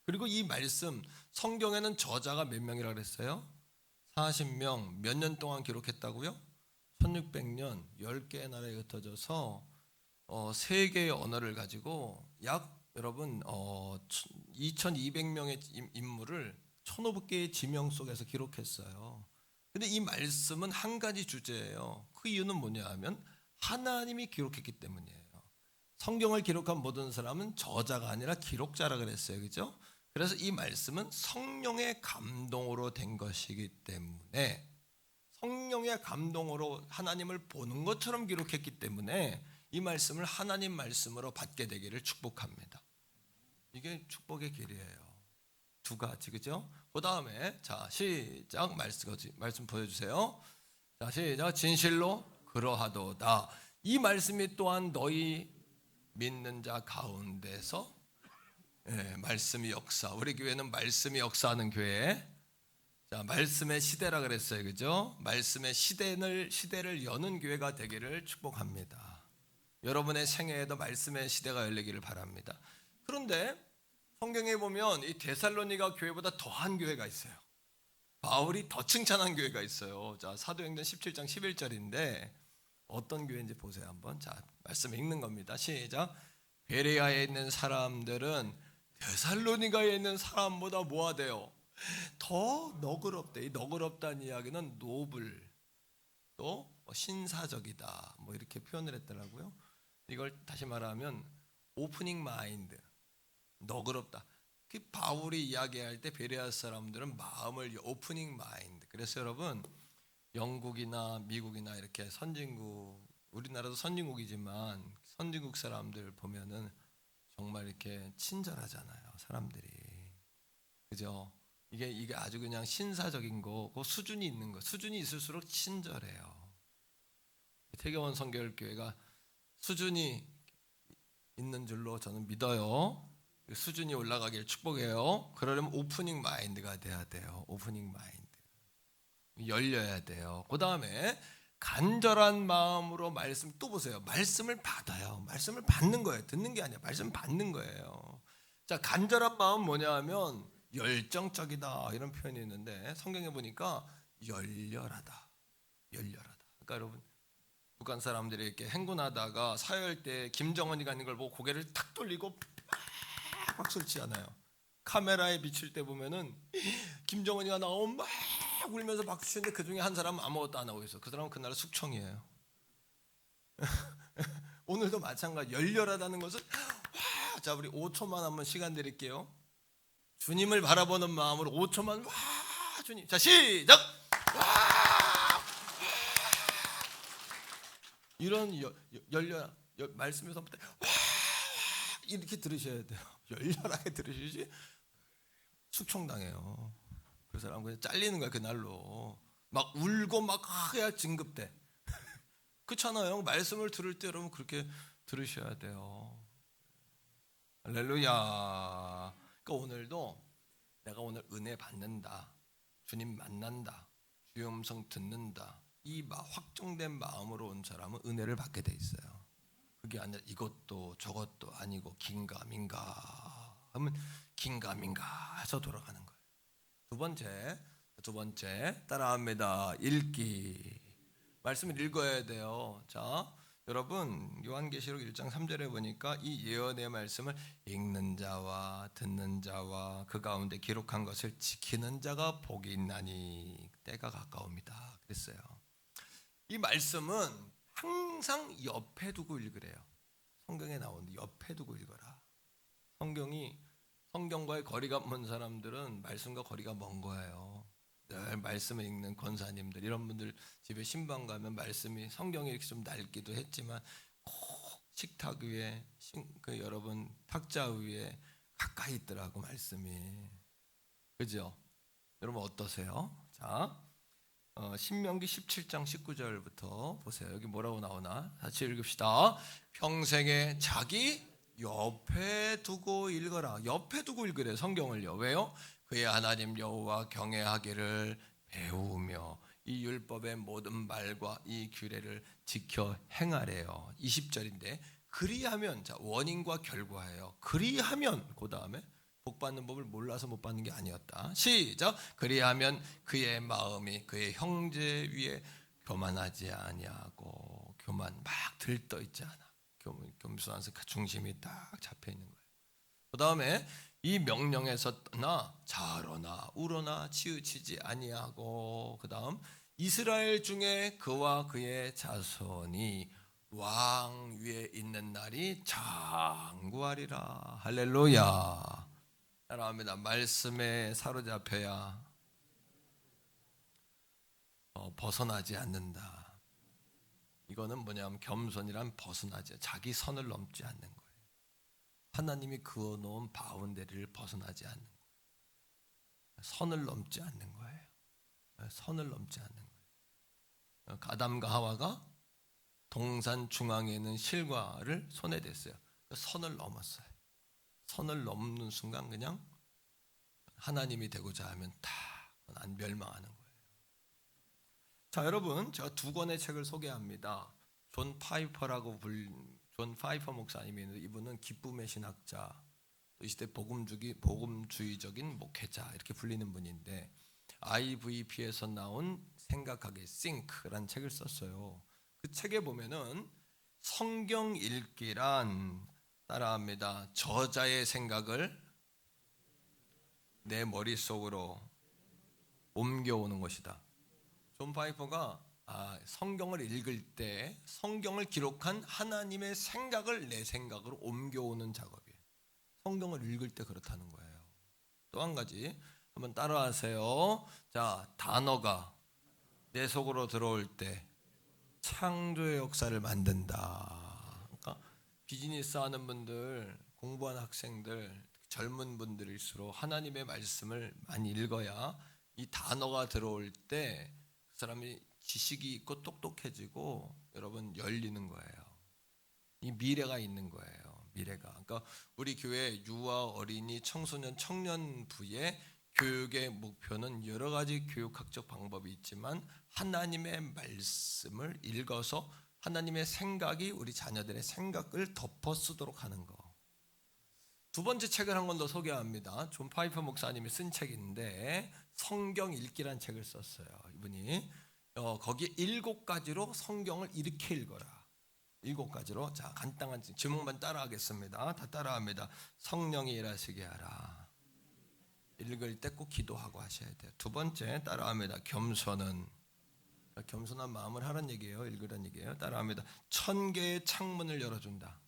그리고 이 말씀, 성경에는 저자가 몇 명이라고 그랬어요? 40명, 몇 년 동안 기록했다고요? 1600년, 10개의 나라에 흩어져서 3개의 언어를 가지고 약 여러분 2200명의 인물을 1500개의 지명 속에서 기록했어요. 근데 이 말씀은 한 가지 주제예요. 그 이유는 뭐냐 하면 하나님이 기록했기 때문이에요. 성경을 기록한 모든 사람은 저자가 아니라 기록자라 그랬어요. 그죠? 그래서 이 말씀은 성령의 감동으로 된 것이기 때문에, 성령의 감동으로 하나님을 보는 것처럼 기록했기 때문에 이 말씀을 하나님 말씀으로 받게 되기를 축복합니다. 이게 축복의 길이에요. 2가지, 그죠? 그 다음에 자, 시작. 말씀 보여주세요. 자, 시작. 진실로 그러하도다. 이 말씀이 또한 너희 믿는 자 가운데서 말씀이 역사. 우리 교회는 말씀이 역사하는 교회. 자, 말씀의 시대라 그랬어요. 그죠? 말씀의 시대를 여는 교회가 되기를 축복합니다. 여러분의 생애에도 말씀의 시대가 열리기를 바랍니다. 그런데 성경에 보면 이 데살로니가 교회보다 더한 교회가 있어요. 바울이 더 칭찬한 교회가 있어요. 자, 사도행전 17장 11절인데 어떤 교회인지 보세요 한번. 자, 말씀 읽는 겁니다. 시작. 베레아에 있는 사람들은 데살로니가에 있는 사람보다 뭐가 돼요? 더 너그럽대. 이 너그럽다는 이야기는 노블, 또 신사적이다, 뭐 이렇게 표현을 했더라고요. 이걸 다시 말하면 오프닝 마인드, 너그럽다. 그 바울이 이야기할 때 베레아 사람들은 마음을 오프닝 마인드. 그래서 여러분 영국이나 미국이나 이렇게 선진국, 우리나라도 선진국이지만 선진국 사람들 보면은 정말 이렇게 친절하잖아요, 사람들이. 그죠? 이게 아주 그냥 신사적인 거고 수준이 있는 거. 수준이 있을수록 친절해요. 태교원 성결교회가 수준이 있는 줄로 저는 믿어요. 수준이 올라가길 축복해요. 그러려면 오프닝 마인드가 돼야 돼요. 오프닝 마인드. 열려야 돼요. 그 다음에 간절한 마음으로 말씀, 또 보세요. 말씀을 받아요. 말씀을 받는 거예요. 듣는 게 아니라 말씀 받는 거예요. 자, 간절한 마음 뭐냐 하면 열정적이다 이런 표현이 있는데 성경에 보니까 열렬하다. 열렬하다. 그러니까 여러분 북한 사람들이 이렇게 행군하다가 사열 때 김정은이가 있는 걸 보고 고개를 탁 돌리고 박수를 치잖아요. 카메라에 비칠 때 보면은 김정은이가 나오면 막 울면서 박수 치는데 그 중에 한 사람은 아무것도 안 하고 있어. 그 사람은 그날 숙청이에요. 오늘도 마찬가지. 열렬하다는 것은 자, 우리 5초만 한번 시간 드릴게요. 주님을 바라보는 마음으로 5초만 주님. 자, 시작. 이런 말씀에서부터 이렇게 들으셔야 돼요. 열렬하게 들으시지 숙청당해요. 그 사람 그냥 잘리는 거야. 그날로 막 울고 막 해야 진급돼. 그렇잖아요. 말씀을 들을 때 여러분 그렇게 들으셔야 돼요. 할렐루야. 그러니까 오늘도 내가 오늘 은혜 받는다, 주님 만난다, 주의 음성 듣는다, 이 확정된 마음으로 온 사람은 은혜를 받게 돼 있어요. 그게 아니라 이것도 저것도 아니고 긴가민가 하면 긴가민가 해서 돌아가는 거예요. 두 번째 따라합니다. 읽기. 말씀을 읽어야 돼요. 자, 여러분 요한계시록 1장 3절에 보니까 이 예언의 말씀을 읽는 자와 듣는 자와 그 가운데 기록한 것을 지키는 자가 복이 있나니 때가 가까웁니다 그랬어요. 이 말씀은 항상 옆에 두고 읽으래요. 성경에 나오는데 옆에 두고 읽어라. 성경과의 거리가 먼 사람들은 말씀과 거리가 먼 거예요. 늘 말씀을 읽는 권사님들 이런 분들 집에 신방 가면 말씀이 성경이 이렇게 좀 낡기도 했지만 꼭 식탁 위에 여러분 탁자 위에 가까이 있더라고 말씀이. 그죠? 여러분 어떠세요? 자, 신명기 17장 19절부터 보세요. 여기 뭐라고 나오나? 같이 읽읍시다. 평생에 자기 옆에 두고 읽어라. 옆에 두고 읽으래 성경을요. 왜요? 그의 하나님 여호와 경외하기를 배우며 이 율법의 모든 말과 이 규례를 지켜 행하래요. 20절인데 그리하면, 자 원인과 결과예요. 그리하면 그 다음에 복 받는 법을 몰라서 못 받는 게 아니었다. 시작. 그리하면 그의 마음이 그의 형제 위에 교만하지 아니하고 교만 막 들떠 있지 않아. 겸손해서 그 중심이 딱 잡혀 있는 거예요. 그 다음에 이 명령에서 떠나 자로나 우로나 치우치지 아니하고 그 다음 이스라엘 중에 그와 그의 자손이 왕 위에 있는 날이 장구하리라. 할렐루야. 따라합니다. 말씀에 사로잡혀야 벗어나지 않는다. 이거는 뭐냐면 겸손이란 벗어나지, 자기 선을 넘지 않는 거예요. 하나님이 그어놓은 바운데리를 벗어나지 않는 거예요. 선을 넘지 않는 거예요. 선을 넘지 않는 거예요. 아담과 하와가 동산 중앙에 있는 실과를 손에 댔어요. 선을 넘었어요. 선을 넘는 순간 그냥 하나님이 되고자 하면 다 안 멸망하는 거예요. 자, 여러분 제가 두 권의 책을 소개합니다. 존 파이퍼라고 존 파이퍼 목사님이 있는데 이분은 기쁨의 신학자, 이 시대 복음주의적인 목회자 이렇게 불리는 분인데 IVP에서 나온 생각하기 Think라는 책을 썼어요. 그 책에 보면은 성경 읽기란 따라합니다. 저자의 생각을 내 머릿속으로 옮겨오는 것이다. 존 파이퍼가 성경을 읽을 때 성경을 기록한 하나님의 생각을 내 생각으로 옮겨오는 작업이에요. 성경을 읽을 때 그렇다는 거예요. 또 한 가지 한번 따라하세요. 자, 단어가 내 속으로 들어올 때 창조의 역사를 만든다. 그러니까 비즈니스 하는 분들, 공부하는 학생들 젊은 분들일수록 하나님의 말씀을 많이 읽어야 이 단어가 들어올 때 그 사람이 지식이 있고 똑똑해지고 여러분 열리는 거예요. 이 미래가 있는 거예요. 미래가. 그러니까 우리 교회 유아, 어린이, 청소년, 청년부의 교육의 목표는 여러 가지 교육학적 방법이 있지만 하나님의 말씀을 읽어서 하나님의 생각이 우리 자녀들의 생각을 덮어 쓰도록 하는 거. 두 번째 책을 한 권 더 소개합니다. 존 파이퍼 목사님이 쓴 책인데 성경 읽기란 책을 썼어요. 이분이 거기에 7가지로 성경을 이렇게 읽어라. 7가지로. 자, 간단한 제목만 따라하겠습니다. 다 따라합니다. 성령이 일하시게 하라. 읽을 때 꼭 기도하고 하셔야 돼요. 두 번째 따라합니다. 겸손한 마음을 하라는 얘기예요. 읽으라는 얘기예요. 따라합니다. 1000개의 창문을 열어준다.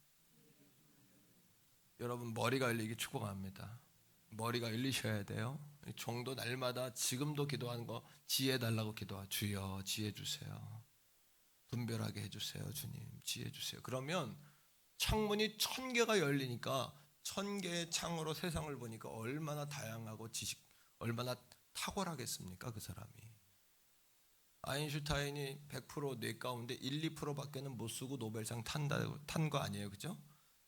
여러분 머리가 열리기 축복합니다. 머리가 열리셔야 돼요. 종도 날마다 지금도 기도하는 거 지혜 달라고 기도하. 주여 지혜 주세요. 분별하게 해주세요. 주님 지혜 주세요. 그러면 창문이 1000개가 열리니까 1000개의 창으로 세상을 보니까 얼마나 다양하고 지식 얼마나 탁월하겠습니까? 그 사람이. 아인슈타인이 100% 뇌 가운데 1, 2%밖에는 못 쓰고 노벨상 탄 거 아니에요, 그죠?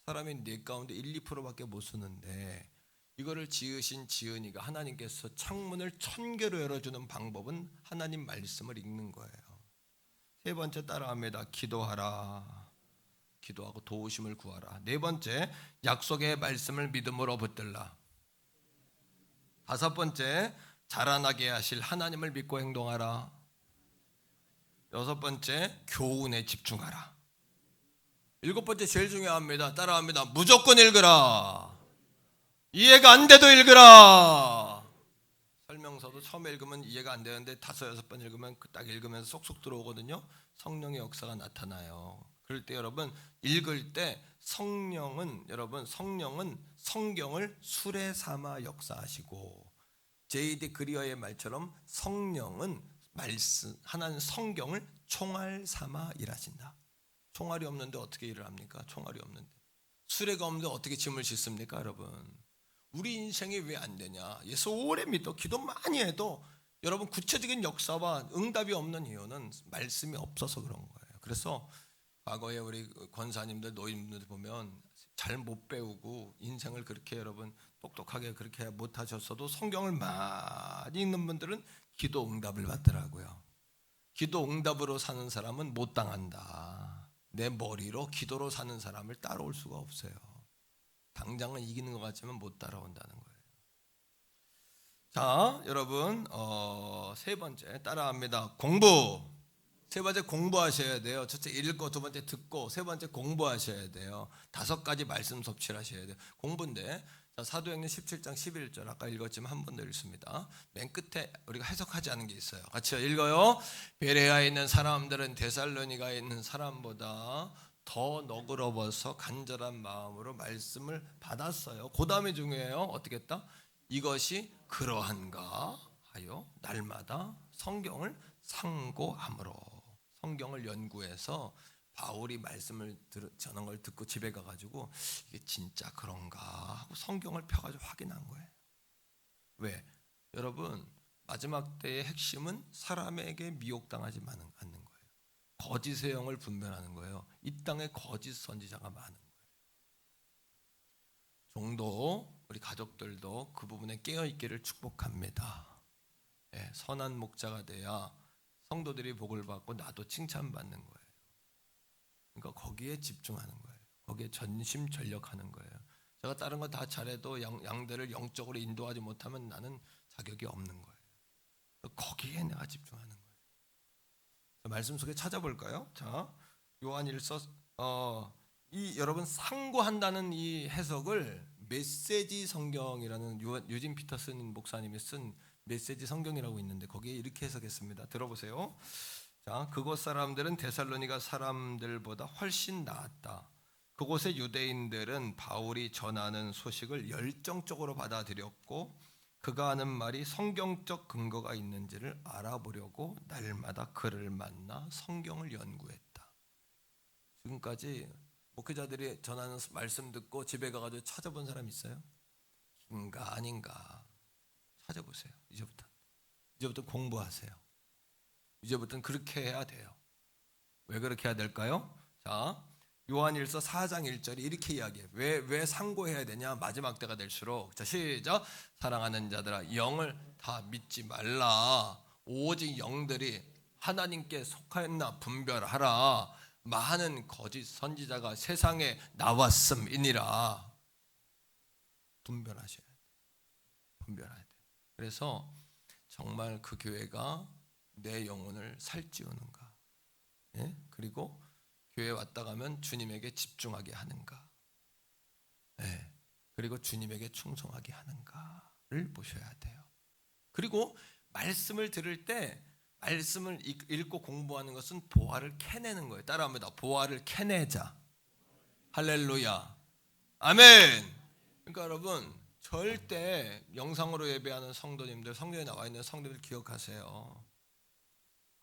사람이 뇌 가운데 1, 2%밖에 못 쓰는데 이거를 지으신 지은이가 하나님께서 창문을 1000개로 열어주는 방법은 하나님 말씀을 읽는 거예요. 세 번째 따라합니다. 기도하라. 기도하고 도우심을 구하라. 네 번째 약속의 말씀을 믿음으로 붙들라. 다섯 번째 자라나게 하실 하나님을 믿고 행동하라. 여섯 번째 교훈에 집중하라. 일곱 번째 제일 중요합니다. 따라합니다. 무조건 읽으라. 이해가 안 돼도 읽으라. 설명서도 처음에 읽으면 이해가 안 되는데 5, 6번 읽으면 딱 읽으면서 쏙쏙 들어오거든요. 성령의 역사가 나타나요. 그럴 때 여러분 읽을 때 성령은 성경을 수레 삼아 역사하시고 J.D. 그리어의 말처럼 성령은 하나는 성경을 총알 삼아 일하신다. 총알이 없는데 어떻게 일을 합니까? 총알이 없는데. 수레가 없는데 어떻게 짐을 싣습니까, 여러분? 우리 인생이 왜 안 되냐? 예수 오래 믿어 기도 많이 해도 여러분 구체적인 역사와 응답이 없는 이유는 말씀이 없어서 그런 거예요. 그래서 과거에 우리 권사님들 노인분들 보면 잘 못 배우고 인생을 그렇게 여러분 똑똑하게 그렇게 못 하셨어도 성경을 많이 읽는 분들은 기도 응답을 받더라고요. 기도 응답으로 사는 사람은 못 당한다. 내 머리로 기도로 사는 사람을 따라올 수가 없어요. 당장은 이기는 것 같지만 못 따라온다는 거예요. 자, 여러분 세 번째 따라합니다. 공부. 세 번째 공부하셔야 돼요. 첫째 읽고, 두 번째 듣고, 세 번째 공부하셔야 돼요. 5가지 말씀 섭취를 하셔야 돼요. 공부인데 자, 사도행전 17장 11절 아까 읽었지만 한 번 더 읽습니다. 맨 끝에 우리가 해석하지 않은 게 있어요. 같이 읽어요. 베레아에 있는 사람들은 데살로니가에 있는 사람보다 더 너그러워서 간절한 마음으로 말씀을 받았어요. 그 다음에 중요해요. 어떻게 했다? 이것이 그러한가 하여 날마다 성경을 상고함으로. 성경을 연구해서 바울이 말씀을 전한 걸 듣고 집에 가가지고 이게 진짜 그런가 하고 성경을 펴가지고 확인한 거예요. 왜? 여러분 마지막 때의 핵심은 사람에게 미혹당하지 않는 거예요. 거짓의 영을 분별하는 거예요. 이 땅에 거짓 선지자가 많은 거예요. 종도 우리 가족들도 그 부분에 깨어있기를 축복합니다. 네, 선한 목자가 돼야 성도들이 복을 받고 나도 칭찬받는 거예요. 그러니까 거기에 집중하는 거예요. 거기에 전심전력하는 거예요. 제가 다른 거 다 잘해도 양들을 영적으로 인도하지 못하면 나는 자격이 없는 거예요. 거기에 내가 집중하는 거예요. 말씀 속에 찾아볼까요? 자, 요한일서 이 여러분 상고한다는 이 해석을 메시지 성경이라는 유진 피터슨 목사님이 쓴 메시지 성경이라고 있는데 거기에 이렇게 해석했습니다. 들어보세요. 자, 그곳 사람들은 데살로니가 사람들보다 훨씬 나았다. 그곳의 유대인들은 바울이 전하는 소식을 열정적으로 받아들였고 그가 하는 말이 성경적 근거가 있는지를 알아보려고 날마다 그를 만나 성경을 연구했다. 지금까지 목회자들이 전하는 말씀 듣고 집에 가가지고 찾아본 사람 있어요? 인가 아닌가 찾아보세요. 이제부터 공부하세요. 이제부터는 그렇게 해야 돼요. 왜 그렇게 해야 될까요? 자, 요한일서 4장 1절이 이렇게 이야기해요. 왜 상고해야 되냐? 마지막 때가 될수록. 자, 시작. 사랑하는 자들아, 영을 다 믿지 말라. 오직 영들이 하나님께 속하였나 분별하라. 많은 거짓 선지자가 세상에 나왔음이니라. 분별하셔야 돼요. 분별해야 돼요. 그래서 정말 그 교회가 내 영혼을 살찌우는가? 예? 그리고 교회 왔다 가면 주님에게 집중하게 하는가? 예. 그리고 주님에게 충성하게 하는가를 보셔야 돼요. 그리고 말씀을 들을 때 말씀을 읽고 공부하는 것은 보화를 캐내는 거예요. 따라합니다. 보화를 캐내자. 할렐루야. 아멘. 그러니까 여러분 절대 영상으로 예배하는 성도님들, 성경에 나와 있는 성도님들 기억하세요.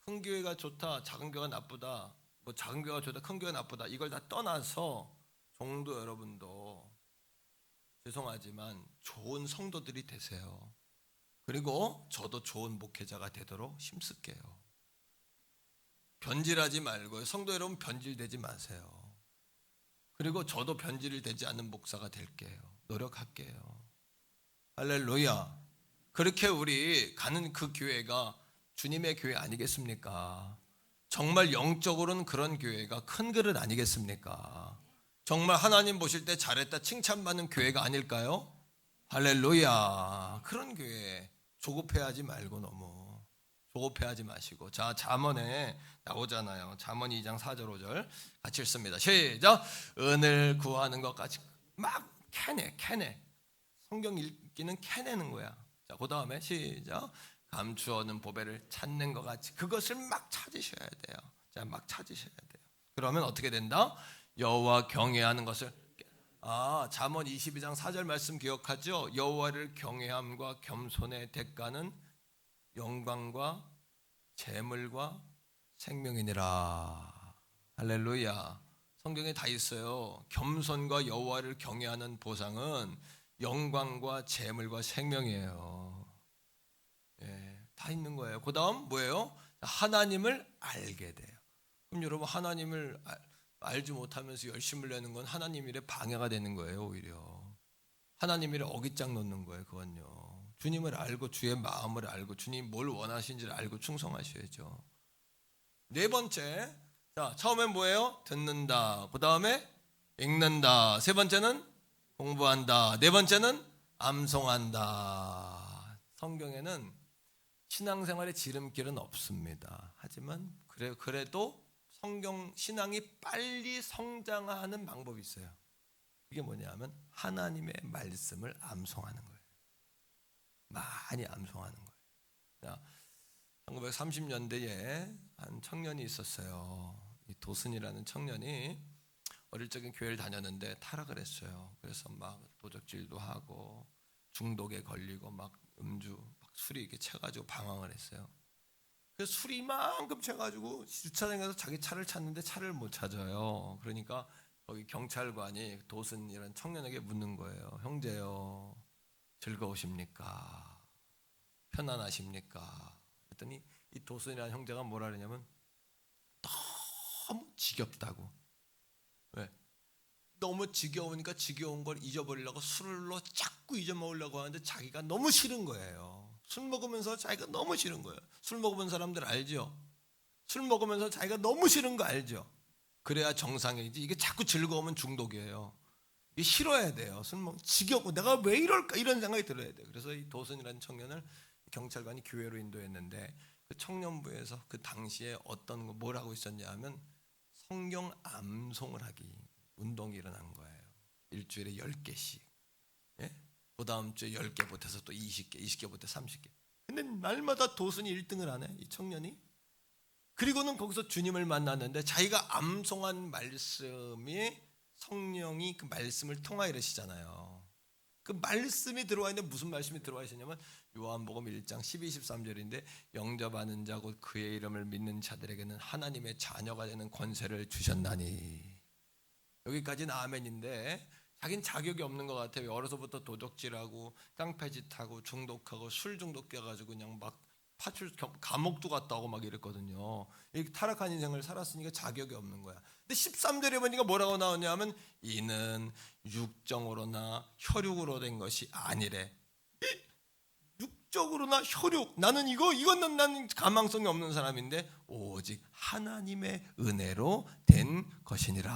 큰 교회가 좋다, 작은 교회가 나쁘다, 뭐 작은 교회가 좋다, 큰 교회가 나쁘다, 이걸 다 떠나서 종도 여러분도 죄송하지만 좋은 성도들이 되세요. 그리고 저도 좋은 목회자가 되도록 힘쓸게요. 변질하지 말고요. 성도 여러분 변질되지 마세요. 그리고 저도 변질이 되지 않는 목사가 될게요. 노력할게요. 할렐루야. 그렇게 우리 가는 그 교회가 주님의 교회 아니겠습니까? 정말 영적으로는 그런 교회가 큰 그릇 아니겠습니까? 정말 하나님 보실 때 잘했다 칭찬받는 교회가 아닐까요? 할렐루야. 그런 교회 조급해하지 말고 너무 조급해하지 마시고. 자, 잠언에 나오잖아요. 잠언 2장 4절 5절 같이 읽습니다. 시작. 은을 구하는 것까지 막 캐내. 성경 읽기는 캐내는 거야. 자, 그 다음에 시작. 감추어는 보배를 찾는 것 같이 그것을 막 찾으셔야 돼요. 자, 막 찾으셔야 돼요. 그러면 어떻게 된다? 여호와 경외하는 것을. 잠언 22장 4절 말씀 기억하죠? 여호와를 경외함과 겸손의 대가는 영광과 재물과 생명이니라. 할렐루야. 성경에 다 있어요. 겸손과 여호와를 경외하는 보상은 영광과 재물과 생명이에요. 예, 다 있는 거예요. 그 다음 뭐예요? 하나님을 알게 돼요. 그럼 여러분 하나님을 알지 못하면서 열심을 내는 건 하나님 일에 방해가 되는 거예요. 오히려 하나님 일에 어깃장 놓는 거예요. 그건요. 주님을 알고 주의 마음을 알고 주님 뭘 원하시는지를 알고 충성하셔야죠. 네 번째, 자, 처음엔 뭐예요? 듣는다. 그 다음에 읽는다. 세 번째는 공부한다. 네 번째는 암송한다. 성경에는 신앙생활에 지름길은 없습니다. 하지만 그래도 성경 신앙이 빨리 성장하는 방법이 있어요. 그게 뭐냐면 하나님의 말씀을 암송하는 거예요. 많이 암송하는 거예요. 자, 1930년대에 한 청년이 있었어요. 이 도슨이라는 청년이 어릴 적엔 교회를 다녔는데 타락을 했어요. 그래서 막 도적질도 하고 중독에 걸리고 막 음주, 막 술이 이렇게 채가지고 방황을 했어요. 그래서 술이 이만큼 채가지고 주차장에 가서 자기 차를 찾는데 차를 못 찾아요. 그러니까 거기 경찰관이 도슨이라는 청년에게 묻는 거예요. 형제요, 즐거우십니까? 편안하십니까? 그랬더니 이 도슨이라는 형제가 뭐라 그러냐면 너무 지겹다고. 왜? 너무 지겨우니까 지겨운 걸 잊어버리려고 술로 자꾸 잊어먹으려고 하는데 자기가 너무 싫은 거예요. 술 먹으면서 자기가 너무 싫은 거예요. 술 먹어본 사람들 알죠? 술 먹으면서 자기가 너무 싫은 거 알죠? 그래야 정상이지. 이게 자꾸 즐거우면 중독이에요. 이게 싫어야 돼요. 술 먹으면 지겹고 내가 왜 이럴까 이런 생각이 들어야 돼요. 그래서 이 도슨이라는 청년을 경찰관이 교회로 인도했는데 그 청년부에서 그 당시에 어떤 거 뭘 하고 있었냐 하면 성경 암송을 하기 운동이 일어난 거예요. 일주일에 10개씩. 예? 그 다음 주에 10개 못해서 또 20개, 20개 못해 30개. 근데 날마다 도슨이 1등을 하네, 이 청년이. 그리고는 거기서 주님을 만났는데 자기가 암송한 말씀이 성령이 그 말씀을 통하여 이러시잖아요. 그 말씀이 들어와 있는데 무슨 말씀이 들어와 있었냐면 요한복음 1장 12, 13절인데 영접하는 자 곧 그의 이름을 믿는 자들에게는 하나님의 자녀가 되는 권세를 주셨나니. 여기까지는 아멘인데 자긴 자격이 없는 것 같아요. 어려서부터 도적질하고 깡패짓하고 중독하고 술 중독돼가지고 그냥 막 파출 감옥도 갔다 오고 막 이랬거든요. 이렇게 타락한 인생을 살았으니까 자격이 없는 거야. 근데 13절에 보니까 뭐라고 나오냐면 이는 육정으로나 혈육으로 된 것이 아니래. 육적으로나 혈육, 나는 이건 나는 가망성이 없는 사람인데 오직 하나님의 은혜로 된 것이니라.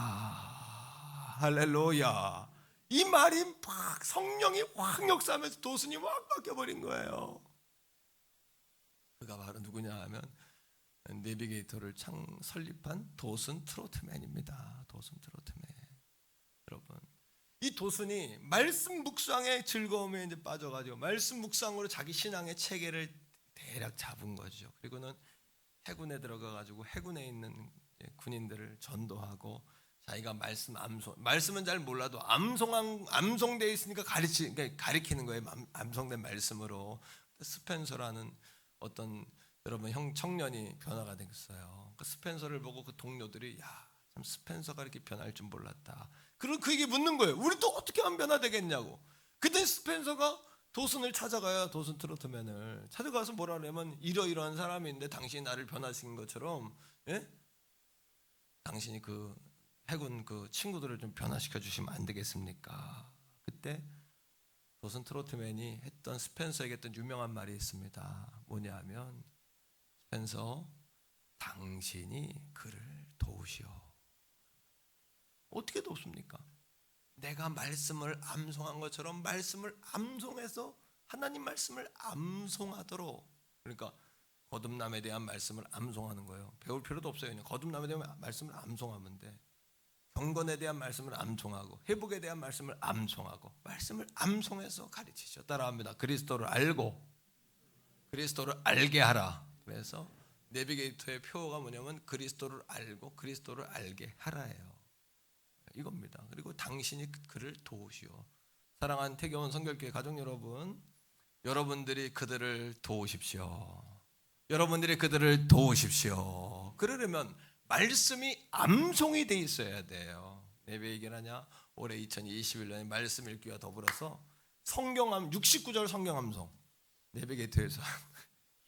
할렐루야. 이 말이 막 성령이 확 역사하면서 도순이 확 바뀌어버린 거예요. 그가 바로 누구냐 하면 내비게이터를 설립한 도슨 트로트맨입니다. 도슨 트로트맨. 여러분, 이 도슨이 말씀 묵상의 즐거움에 이제 빠져가지고 말씀 묵상으로 자기 신앙의 체계를 대략 잡은 거죠. 그리고는 해군에 들어가가지고 해군에 있는 군인들을 전도하고 자기가 말씀은 잘 몰라도 암송되어 있으니까 가리키는 거예요. 암송된 말씀으로. 스펜서라는 어떤 여러분 청년이 변화가 됐어요. 그 스펜서를 보고 그 동료들이 참 스펜서가 이렇게 변할 줄 몰랐다. 그리고 그에게 묻는 거예요. 우리 또 어떻게 하면 변화되겠냐고. 그때 스펜서가 도슨을 찾아가요. 도슨 트로트맨을 찾아가서 뭐라 하냐면 이러이러한 사람인데 당신이 나를 변화시킨 것처럼 당신이 그 해군 그 친구들을 좀 변화시켜 주시면 안 되겠습니까? 그때 도슨 트로트맨이 했던 스펜서에게 했던 유명한 말이 있습니다. 뭐냐면 스펜서, 당신이 그를 도우시오. 어떻게 돕습니까? 내가 말씀을 암송한 것처럼 말씀을 암송해서 하나님 말씀을 암송하도록. 그러니까 거듭남에 대한 말씀을 암송하는 거예요. 배울 필요도 없어요. 그냥 거듭남에 대한 말씀을 암송하면 돼. 경건에 대한 말씀을 암송하고 회복에 대한 말씀을 암송하고 말씀을 암송해서 가르치죠. 따라합니다. 그리스도를 알고 그리스도를 알게 하라. 그래서 내비게이터의 표어가 뭐냐면 그리스도를 알고 그리스도를 알게 하라예요. 이겁니다. 그리고 당신이 그를 도우시오. 사랑하는 태교원 성결교회 가족 여러분, 여러분들이 그들을 도우십시오. 여러분들이 그들을 도우십시오. 그러려면 말씀이 암송이 돼 있어야 돼요. 왜 얘기하냐? 올해 2021년에 말씀 읽기와 더불어서 성경암 69절 성경 암송 내비게이터에서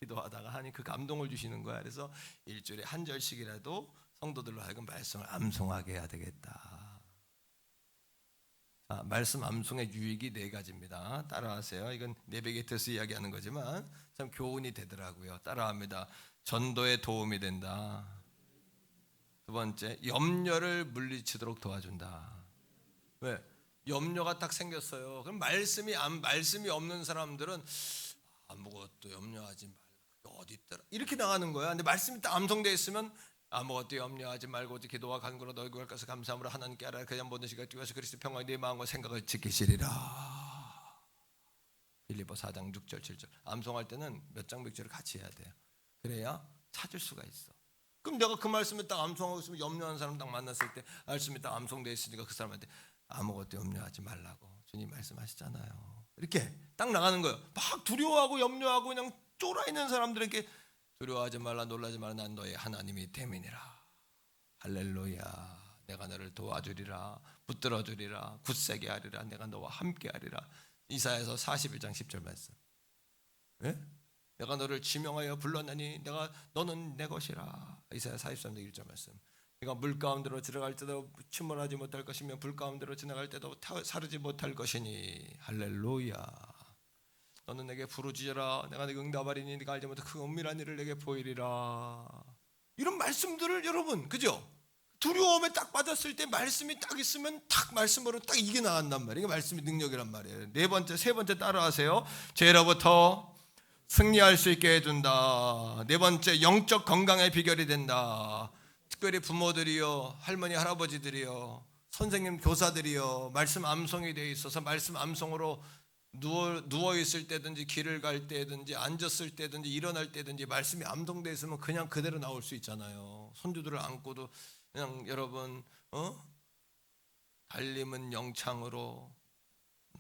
기도하다가 하니 그 감동을 주시는 거야. 그래서 일주일에 한 절씩이라도 성도들로 하여금 말씀을 암송하게 해야 되겠다. 자, 말씀 암송의 유익이 4가지입니다. 따라하세요. 이건 내비게이터에서 이야기하는 거지만 참 교훈이 되더라고요. 따라합니다. 전도에 도움이 된다. 두 번째, 염려를 물리치도록 도와준다. 왜? 염려가 딱 생겼어요. 그럼 말씀이 없는 사람들은 아무것도 염려하지 말라. 그게 어디 있더라. 이렇게 나가는 거야. 근데 말씀이 딱 암송되어 있으면 아무것도 염려하지 말고 오직 기도와 간구로 너희 구할 것을 감사함으로 하나님께 알아. 그냥 모든 시간 뛰어서 그리스도 평강이 네 마음과 생각을 지키시리라. 빌립보 4장 6절 7절. 암송할 때는 몇 장 몇 절을 같이 해야 돼요. 그래야 찾을 수가 있어. 그럼 내가 그 말씀을 딱 암송하고 있으면 염려하는 사람 딱 만났을 때 말씀이 딱 암송되어 있으니까 그 사람한테 아무것도 염려하지 말라고 주님 말씀하시잖아요. 이렇게 딱 나가는 거예요. 막 두려워하고 염려하고 그냥 쫄아 있는 사람들에게 두려워하지 말라 놀라지 말라 난 너의 하나님이 됨이니라. 할렐루야. 내가 너를 도와주리라. 붙들어주리라. 굳세게 하리라. 내가 너와 함께 하리라. 이사야서 41장 10절 말씀. 예? 내가 너를 지명하여 불렀나니 너는 내 것이라. 이사야 43장 1절 말씀. 내가 물 가운데로 들어갈 때도 침몰하지 못할 것이며 불 가운데로 지나갈 때도 사르지 못할 것이니. 할렐루야. 너는 내게 부르짖어라. 내가 네게 응답하리니 네가 알지 못한 그 은밀한 일을 내게 보이리라. 이런 말씀들을 여러분 그죠? 두려움에 딱 빠졌을 때 말씀이 딱 있으면 딱 말씀으로 딱 이게 나간단 말이에요. 이게 말씀이 능력이란 말이에요. 세 번째 따라하세요. 죄로부터 승리할 수 있게 해준다. 4번째, 영적 건강의 비결이 된다. 특별히 부모들이요, 할머니, 할아버지들이요, 선생님, 교사들이요, 말씀 암송이 되어 있어서 말씀 암송으로 누워 있을 때든지 길을 갈 때든지 앉았을 때든지 일어날 때든지 말씀이 암송되어 있으면 그냥 그대로 나올 수 있잖아요. 손주들을 안고도 그냥 여러분 달림은 영창으로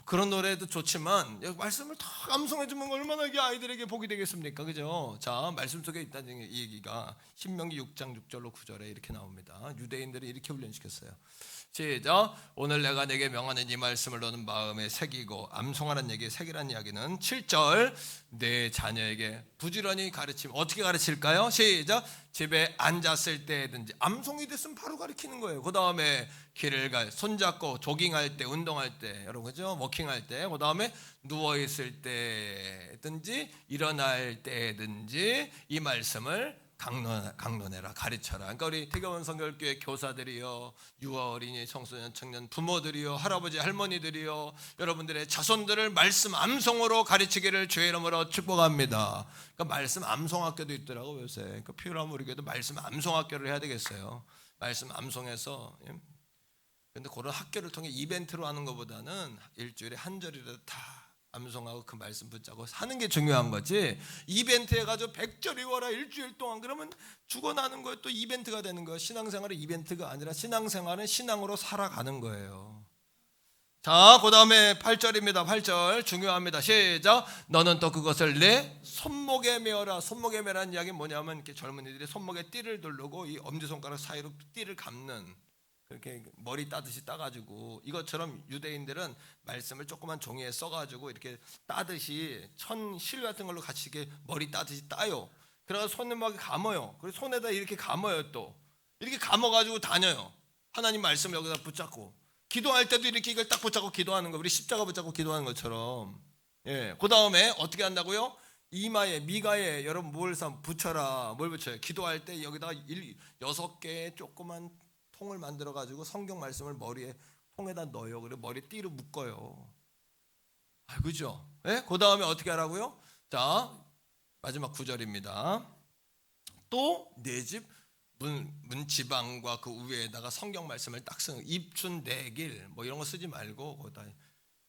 그런 노래도 좋지만 말씀을 더 암송해주면 얼마나 이게 아이들에게 복이 되겠습니까? 그죠? 자, 말씀 속에 있다는 이 얘기가 신명기 6장 6절로 9절에 이렇게 나옵니다. 유대인들이 이렇게 훈련시켰어요. 시작. 오늘 내가 내게 명하는 이 말씀을 너는 마음에 새기고 암송하라는 얘기, 새기라는 이야기는 7절 내 자녀에게 부지런히 가르치면 어떻게 가르칠까요? 시작. 집에 앉았을 때든지 암송이 됐으면 바로 가르치는 거예요. 그 다음에 길을 손잡고 조깅할 때, 운동할 때, 여러분 그죠? 워킹할 때, 그 다음에 누워 있을 때든지 일어날 때든지 이 말씀을 강론해라, 가르쳐라. 그러니까 우리 태교원 성결교회 교사들이요, 유아 어린이 청소년 청년 부모들이요, 할아버지 할머니들이요, 여러분들의 자손들을 말씀 암송으로 가르치기를 주의 이름으로 축복합니다. 그러니까 말씀 암송학교도 있더라고 요새. 그러니까 필요하면 우리 교회도 말씀 암송학교를 해야 되겠어요. 말씀 암송해서. 근데 그런 학교를 통해 이벤트로 하는 것보다는 일주일에 한 절이라도 다 암송하고 그 말씀 붙잡고 사는 게 중요한 거지. 이벤트 해가지고 100절이 와라 일주일 동안 그러면 죽어나는 거예요. 또 이벤트가 되는 거예요. 신앙생활은 이벤트가 아니라 신앙생활은 신앙으로 살아가는 거예요. 자, 그 다음에 8절입니다. 8절 중요합니다. 시작. 너는 또 그것을 내 손목에 메어라. 손목에 메라는 이야기는 뭐냐면 이렇게 젊은이들이 손목에 띠를 두르고 이 엄지손가락 사이로 띠를 감는, 그렇게 머리 따듯이 따가지고, 이것처럼 유대인들은 말씀을 조그만 종이에 써가지고 이렇게 따듯이 실 같은 걸로 같이 이렇게 머리 따듯이 따요. 그래서 손에 막 감아요. 그리고 손에다 이렇게 감아요. 또 이렇게 감아가지고 다녀요. 하나님 말씀을 여기다 붙잡고 기도할 때도 이렇게 이걸 딱 붙잡고 기도하는 거, 우리 십자가 붙잡고 기도하는 것처럼. 예. 그 다음에 어떻게 한다고요? 이마에, 미가에 여러분 뭘 붙여라. 뭘 붙여요? 기도할 때 여기다 6개의 조그만 통을 만들어 가지고 성경 말씀을 머리에 통에다 넣어요. 그리고 머리 띠로 묶어요. 그죠? 네? 그 다음에 어떻게 하라고요? 자, 마지막 9절입니다. 또 내 집 문지방과 그 위에다가 성경 말씀을 딱 쓰는, 입춘 내길 뭐 이런 거 쓰지 말고 거기다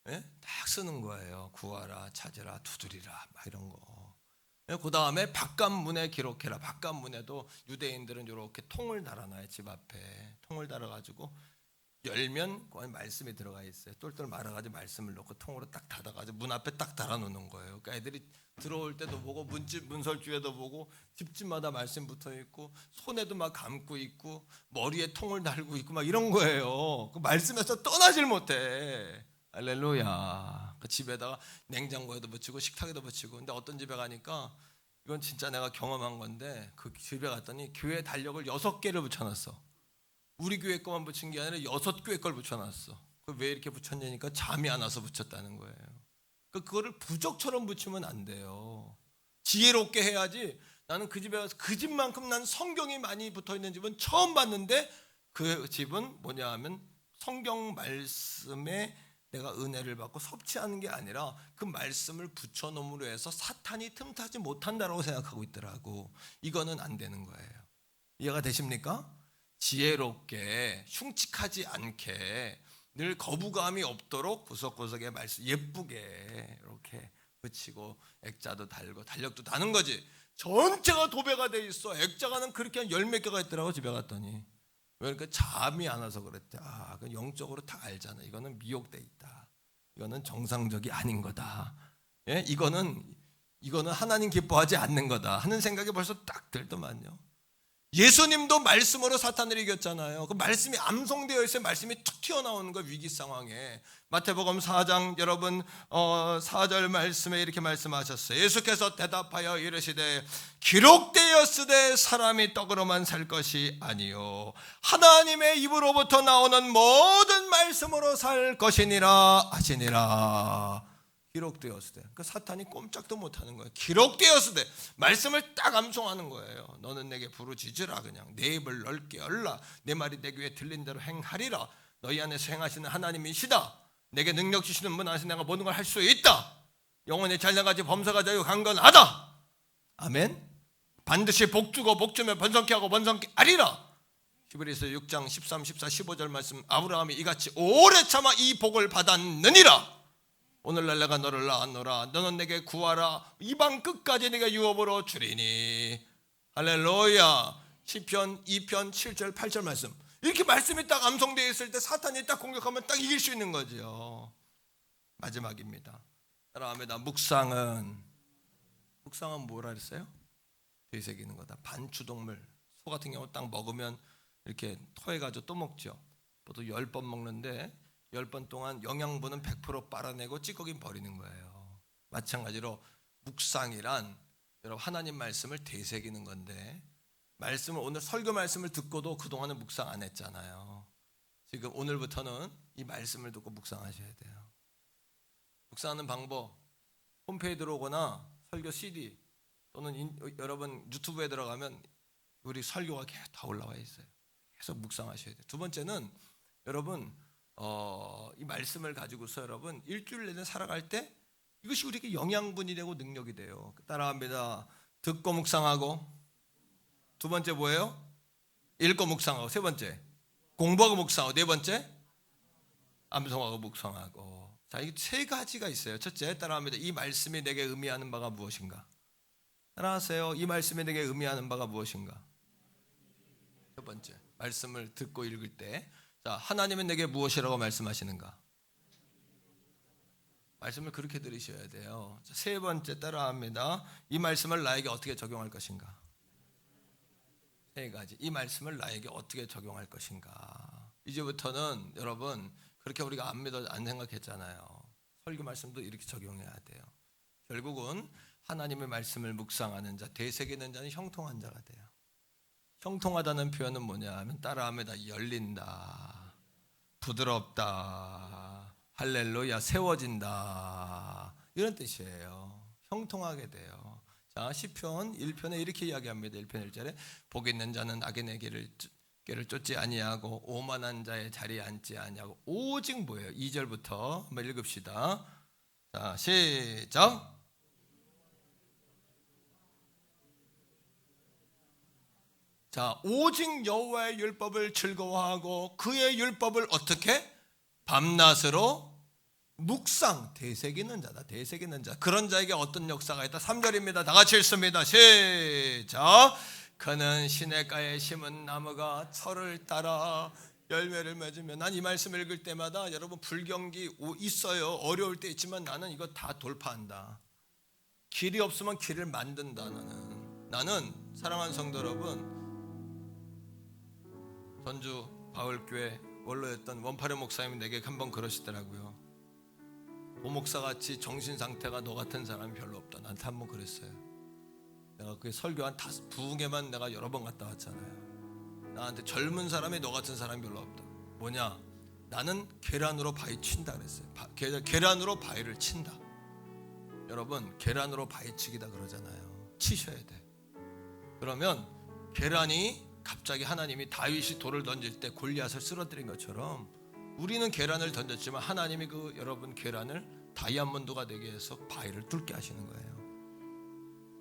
딱 쓰는 거예요. 구하라, 찾으라, 두드리라 막 이런 거. 그 다음에 바깥문에 기록해라. 바깥문에도 유대인들은 이렇게 통을 달아놔요. 집 앞에 통을 달아가지고 열면 거기 말씀이 들어가 있어요. 똘똘 말아가지고 말씀을 넣고 통으로 딱 닫아가지고 문 앞에 딱 달아놓는 거예요. 그러니까 애들이 들어올 때도 보고 문설주에도 보고 집집마다 말씀 붙어있고 손에도 막 감고 있고 머리에 통을 달고 있고 막 이런 거예요. 그 말씀에서 떠나질 못해. 할렐루야. 그 집에다가 냉장고에도 붙이고 식탁에도 붙이고. 근데 어떤 집에 가니까, 이건 진짜 내가 경험한 건데, 그 집에 갔더니 교회 달력을 6개를 붙여놨어. 우리 교회 거만 붙인 게 아니라 6교회 걸 붙여놨어. 왜 이렇게 붙였냐니까 잠이 안 와서 붙였다는 거예요. 그거를 부적처럼 붙이면 안 돼요. 지혜롭게 해야지. 나는 그 집에 가서 그 집만큼 난 성경이 많이 붙어있는 집은 처음 봤는데, 그 집은 뭐냐 하면 성경 말씀에 내가 은혜를 받고 섭취하는 게 아니라 그 말씀을 붙여놓음으로 해서 사탄이 틈타지 못한다라고 생각하고 있더라고. 이거는 안 되는 거예요. 이해가 되십니까? 지혜롭게 흉측하지 않게 늘 거부감이 없도록 구석구석에 말씀 예쁘게 이렇게 붙이고 액자도 달고 달력도 다는 거지. 전체가 도배가 돼 있어. 액자가는 그렇게 한 10몇 개가 있더라고. 집에 갔더니. 그러니까 잠이 안 와서 그랬대. 그 영적으로 다 알잖아. 이거는 미혹돼 있다. 이거는 정상적이 아닌 거다. 예? 이거는 하나님 기뻐하지 않는 거다 하는 생각이 벌써 딱 들더만요. 예수님도 말씀으로 사탄을 이겼잖아요. 그 말씀이 암송되어 있어요. 말씀이 툭 튀어나오는 거, 위기 상황에. 마태복음 4장 여러분 4절 말씀에 이렇게 말씀하셨어요. 예수께서 대답하여 이르시되 기록되었으되 사람이 떡으로만 살 것이 아니요 하나님의 입으로부터 나오는 모든 말씀으로 살 것이니라 하시니라. 기록되었으되. 그 사탄이 꼼짝도 못하는 거예요. 기록되었으되 말씀을 딱 암송하는 거예요. 너는 내게 부르짖으라. 그냥 내 입을 넓게 열라. 내 말이 내 귀에 들린 대로 행하리라. 너희 안에서 행하시는 하나님이시다. 내게 능력 주시는 분 안에서 내가 모든 걸 할 수 있다. 영혼의 잘나가지 범사가 자유 강건하다. 아멘. 반드시 복주고 복주며 번성케 하고 번성케 하리라. 히브리서 6장 13, 14, 15절 말씀. 아브라함이 이같이 오래 참아 이 복을 받았느니라. 오늘날 내가 너를 낳았노라. 너는 내게 구하라. 이방 끝까지 네가 유업으로 주리니. 할렐루야. 시편 2편 7절 8절 말씀. 이렇게 말씀이 딱 암송되어 있을 때 사탄이 딱 공격하면 딱 이길 수 있는 거죠. 마지막입니다. 따라합니다. 묵상은 뭐라 그랬어요? 되새기는 거다. 반추동물. 소 같은 경우 딱 먹으면 이렇게 토해가지고 또 먹죠. 보통 10번 먹는데 10번 동안 영양분은 100% 빨아내고 찌꺼기는 버리는 거예요. 마찬가지로 묵상이란 여러분 하나님 말씀을 되새기는 건데, 말씀을 오늘 설교 말씀을 듣고도 그동안은 묵상 안 했잖아요. 지금 오늘부터는 이 말씀을 듣고 묵상하셔야 돼요. 묵상하는 방법, 홈페이지에 들어오거나 설교 CD 또는 여러분 유튜브에 들어가면 우리 설교가 계속 다 올라와 있어요. 계속 묵상하셔야 돼요. 두 번째는 여러분 이 말씀을 가지고서 여러분 일주일 내내 살아갈 때 이것이 우리에게 영양분이 되고 능력이 돼요. 따라합니다. 듣고 묵상하고, 두 번째 뭐예요? 읽고 묵상하고, 세 번째 공부하고 묵상하고, 네 번째 암송하고 묵상하고. 자, 이 세 가지가 있어요. 첫째, 따라합니다. 이 말씀이 내게 의미하는 바가 무엇인가? 따라하세요. 이 말씀이 내게 의미하는 바가 무엇인가? 첫 번째, 말씀을 듣고 읽을 때, 자, 하나님은 내게 무엇이라고 말씀하시는가? 말씀을 그렇게 들으셔야 돼요. 자, 세 번째, 따라합니다. 이 말씀을 나에게 어떻게 적용할 것인가? 세 가지. 이 말씀을 나에게 어떻게 적용할 것인가? 이제부터는 여러분 그렇게 우리가 안 생각했잖아요. 설교 말씀도 이렇게 적용해야 돼요. 결국은 하나님의 말씀을 묵상하는 자, 되새기는 자는 형통한 자가 돼요. 형통하다는 표현은 뭐냐 하면 따라합니다. 열린다, 부드럽다, 할렐루야, 세워진다, 이런 뜻이에요. 형통하게 돼요. 자, 시편 1편에 이렇게 이야기합니다. 1편 1절에 복 있는 자는 악인의 길을 쫓지 아니하고 오만한 자의 자리에 앉지 아니하고, 오직 뭐예요? 2절부터 한번 읽읍시다. 자, 시작. 자, 오직 여호와의 율법을 즐거워하고 그의 율법을 어떻게? 밤낮으로 묵상, 되새기는 자다. 되새기는 자. 그런 자에게 어떤 역사가 있다? 3절입니다. 다 같이 읽습니다. 시작. 그는 시냇가에 심은 나무가 철을 따라 열매를 맺으며. 난 이 말씀 읽을 때마다 여러분 불경기 있어요. 어려울 때 있지만 나는 이거 다 돌파한다. 길이 없으면 길을 만든다. 나는 사랑하는 성도 여러분, 전주 바울교회 원로였던 원파련 목사님이 내게 한번 그러시더라고요. 오 목사같이 정신 상태가 너 같은 사람이 별로 없다. 나한테 한번 그랬어요. 내가 그 설교 한 2개만 내가 여러 번 갔다 왔잖아요. 나한테 젊은 사람이 너 같은 사람이 별로 없다. 뭐냐? 나는 계란으로 바위 친다 그랬어요. 계란으로 바위를 친다. 여러분, 계란으로 바위 치기다 그러잖아요. 치셔야 돼. 그러면 계란이 갑자기 하나님이 다윗이 돌을 던질 때 골리앗을 쓰러뜨린 것처럼 우리는 계란을 던졌지만 하나님이 그 여러분 계란을 다이아몬드가 되게 해서 바위를 뚫게 하시는 거예요.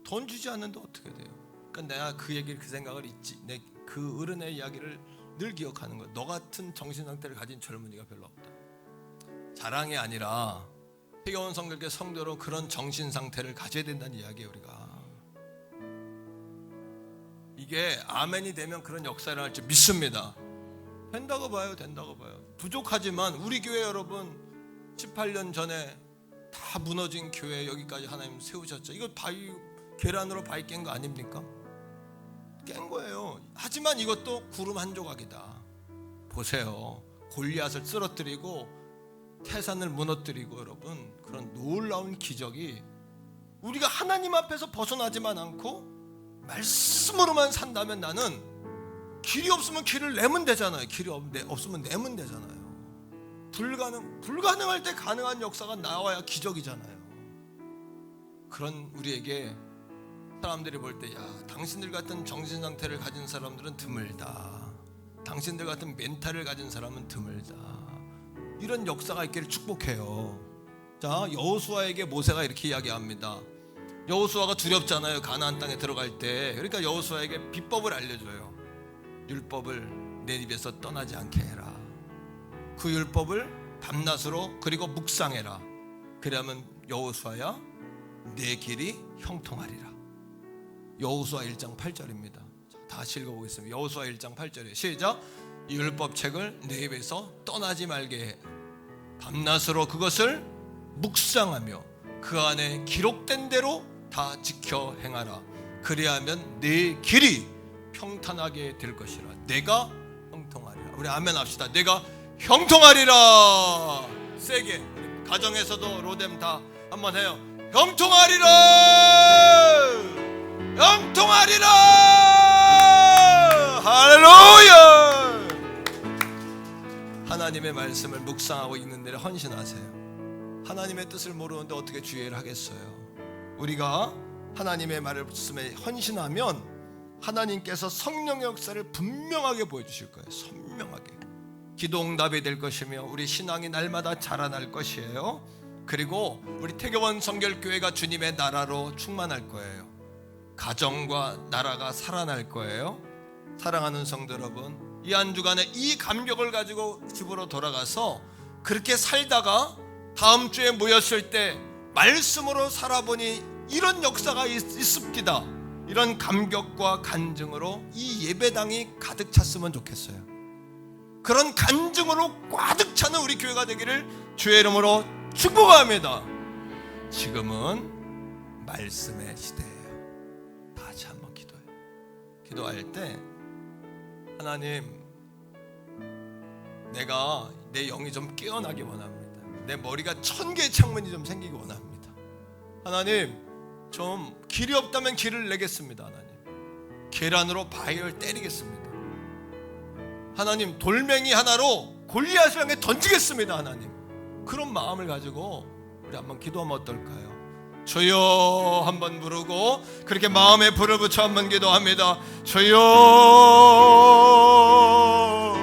돈 주지 않는데 어떻게 돼요? 그러니까 내가 그 얘기를, 그 생각을 잊지, 그 어른의 이야기를 늘 기억하는 거예요. 너 같은 정신 상태를 가진 젊은이가 별로 없다. 자랑이 아니라 회개원 성들께 성도로 그런 정신 상태를 가져야 된다는 이야기예요. 우리가 이게 아멘이 되면 그런 역사를 할지 믿습니다. 된다고 봐요. 된다고 봐요. 부족하지만 우리 교회 여러분 18년 전에 다 무너진 교회 여기까지 하나님 세우셨죠. 이거 계란으로 바위 깬 거 아닙니까? 깬 거예요. 하지만 이것도 구름 한 조각이다. 보세요. 골리앗을 쓰러뜨리고 태산을 무너뜨리고 여러분 그런 놀라운 기적이, 우리가 하나님 앞에서 벗어나지만 않고 말씀으로만 산다면 나는 길이 없으면 길을 내면 되잖아요. 길이 없으면 내면 되잖아요. 불가능할 때 가능한 역사가 나와야 기적이잖아요. 그런 우리에게 사람들이 볼 때, 야, 당신들 같은 정신 상태를 가진 사람들은 드물다. 당신들 같은 멘탈을 가진 사람은 드물다. 이런 역사가 있기를 축복해요. 자, 여호수아에게 모세가 이렇게 이야기합니다. 여호수아가 두렵잖아요. 가나안 땅에 들어갈 때. 그러니까 여호수아에게 비법을 알려줘요. 율법을 내 입에서 떠나지 않게 해라. 그 율법을 밤낮으로 그리고 묵상해라. 그러면 여호수아야, 내 길이 형통하리라. 여호수아 1장 8절입니다. 다시 읽어보겠습니다. 여호수아 1장 8절에 시작. 이 율법책을 내 입에서 떠나지 말게 해. 밤낮으로 그것을 묵상하며 그 안에 기록된 대로 다 지켜 행하라. 그리하면 네 길이 평탄하게 될 것이라. 내가 형통하리라. 우리 아멘 합시다. 내가 형통하리라. 세게. 가정에서도 로뎀 다 한번 해요. 형통하리라. 형통하리라. 할렐루야. 하나님의 말씀을 묵상하고 읽는 데를 헌신하세요. 하나님의 뜻을 모르는데 어떻게 주의를 하겠어요? 우리가 하나님의 말씀에 헌신하면 하나님께서 성령의 역사를 분명하게 보여주실 거예요. 선명하게. 기도 응답이 될 것이며 우리 신앙이 날마다 자라날 것이에요. 그리고 우리 태교원 성결교회가 주님의 나라로 충만할 거예요. 가정과 나라가 살아날 거예요. 사랑하는 성도 여러분, 이 한 주간에 이 감격을 가지고 집으로 돌아가서 그렇게 살다가 다음 주에 모였을 때 말씀으로 살아보니 이런 역사가 있습니다. 이런 감격과 간증으로 이 예배당이 가득 찼으면 좋겠어요. 그런 간증으로 가득 차는 우리 교회가 되기를 주의 이름으로 축복합니다. 지금은 말씀의 시대예요. 다 같이 한번 기도해요. 기도할 때 하나님, 내가 내 영이 좀 깨어나기 원합니다. 내 머리가 1000개의 창문이 좀 생기기 원합니다. 하나님, 좀 길이 없다면 길을 내겠습니다. 하나님, 계란으로 바위를 때리겠습니다. 하나님, 돌멩이 하나로 골리앗을 향해 던지겠습니다. 하나님, 그런 마음을 가지고 우리 한번 기도하면 어떨까요? 주여 한번 부르고 그렇게 마음에 불을 붙여 한번 기도합니다. 주여.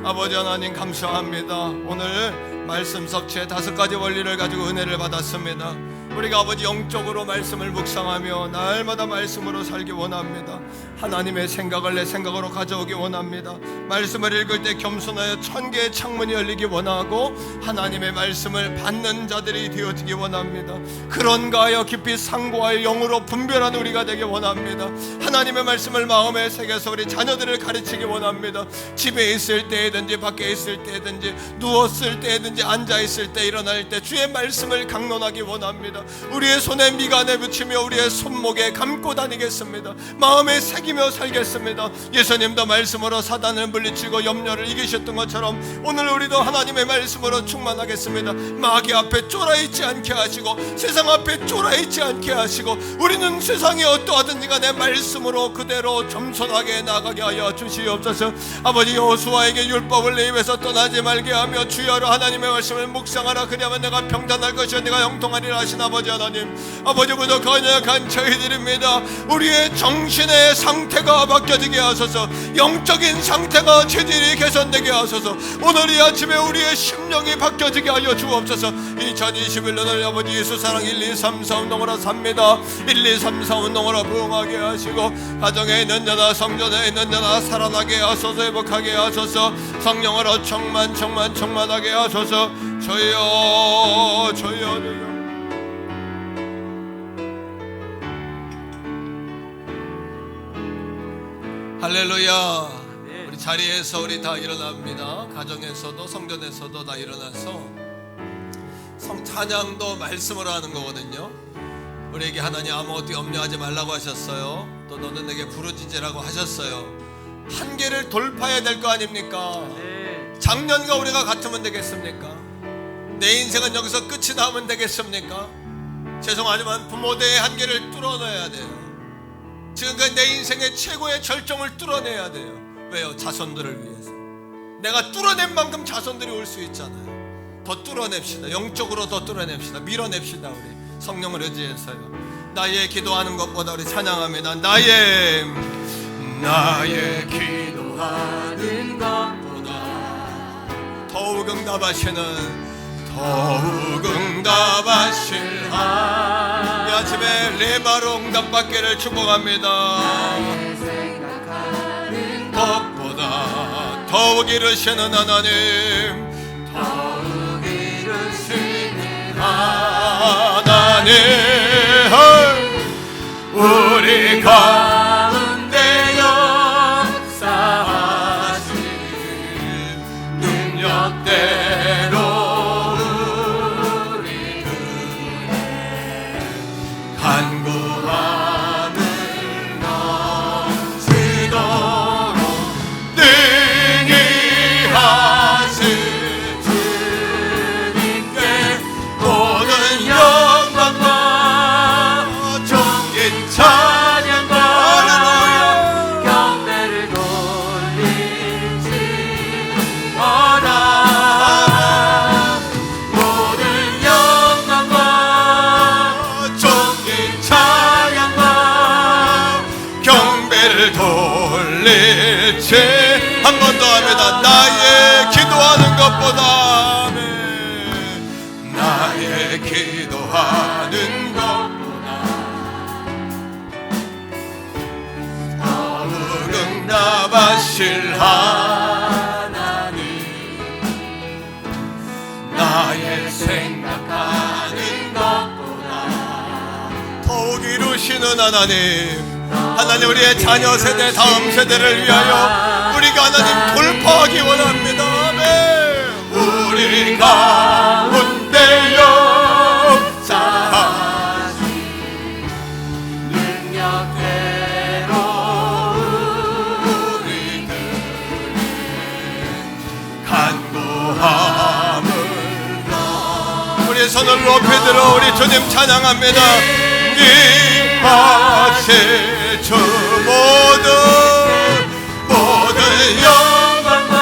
아버지 하나님 감사합니다. 오늘 말씀 석체 5가지 원리를 가지고 은혜를 받았습니다. 우리가 아버지 영적으로 말씀을 묵상하며 날마다 말씀으로 살기 원합니다. 하나님의 생각을 내 생각으로 가져오기 원합니다. 말씀을 읽을 때 겸손하여 1000개의 창문이 열리기 원하고 하나님의 말씀을 받는 자들이 되어지기 원합니다. 그런가 하여 깊이 상고하여 영으로 분별하는 우리가 되기 원합니다. 하나님의 말씀을 마음에 새겨서 우리 자녀들을 가르치기 원합니다. 집에 있을 때든지 밖에 있을 때든지 누웠을 때든지 앉아있을 때 일어날 때 주의 말씀을 강론하기 원합니다. 우리의 손에 미간에 붙이며 우리의 손목에 감고 다니겠습니다. 마음에 새기며 살겠습니다. 예수님도 말씀으로 사단을 물리치고 염려를 이기셨던 것처럼 오늘 우리도 하나님의 말씀으로 충만하겠습니다. 마귀 앞에 쫄아있지 않게 하시고 세상 앞에 쫄아있지 않게 하시고 우리는 세상이 어떠하든지 간에 말씀으로 그대로 겸손하게 나가게 하여 주시옵소서. 아버지, 여호수아에게 율법을 내 입에서 떠나지 말게 하며 주여로 하나님의 말씀을 묵상하라. 그리하면 내가 평탄할 것이요 내가 형통하리라 하신 아버지 하나님, 아버지보다 간약한 저희들입니다. 우리의 정신의 상태가 바뀌어지게 하소서. 영적인 상태가 체질이 개선되게 하소서. 오늘 이 아침에 우리의 심령이 바뀌어지게 하여 주옵소서. 2021년을 아버지 예수 사랑 1, 2, 3, 4 운동으로 삽니다. 1, 2, 3, 4 운동으로 부응하게 하시고 가정에 있는 자나 성전에 있는 자나 살아나게 하소서. 회복하게 하소서. 성령으로 충만하게 하소서. 저희여 저희여. 할렐루야. 우리 자리에서 우리 다 일어납니다. 가정에서도 성전에서도 다 일어나서 찬양도 말씀으로 하는 거거든요. 우리에게 하나님 아무것도 염려하지 말라고 하셨어요. 또 너는 내게 부르짖으라고 하셨어요. 한계를 돌파해야 될 거 아닙니까? 작년과 우리가 같으면 되겠습니까? 내 인생은 여기서 끝이 나면 되겠습니까? 죄송하지만 부모대의 한계를 뚫어내야 돼요. 지금까지 내 인생의 최고의 절정을 뚫어내야 돼요. 왜요? 자손들을 위해서. 내가 뚫어낸 만큼 자손들이 올 수 있잖아요. 더 뚫어냅시다. 영적으로 더 뚫어냅시다. 밀어냅시다. 우리 성령을 의지해서요. 나의 기도하는 것보다 우리 찬양합니다. 나의 기도하는 것보다 더욱 응답하실 이 아침에 레마로 응답받기를 축복합니다. 나의 생각하는 것보다 더욱 이루시는 하나님, 더욱 이루시는 하나님, 우리 가운데 역사하실 능력대로 우리 것보다 아멘. 나의 기도하는 것보다 더욱 응답하실 하나님, 나의 생각하는 것보다 더욱 이루시는 하나님, 하나님 우리의 자녀 세대, 다음 세대를 위하여 우리가 하나님 돌파하기 원합니다. 아멘. 우리 가운데 역사하신 능력대로 우리들의 간구함을 우리 손을 높이 들어 우리 주님 찬양합니다. 네 하실 주 모든 영광과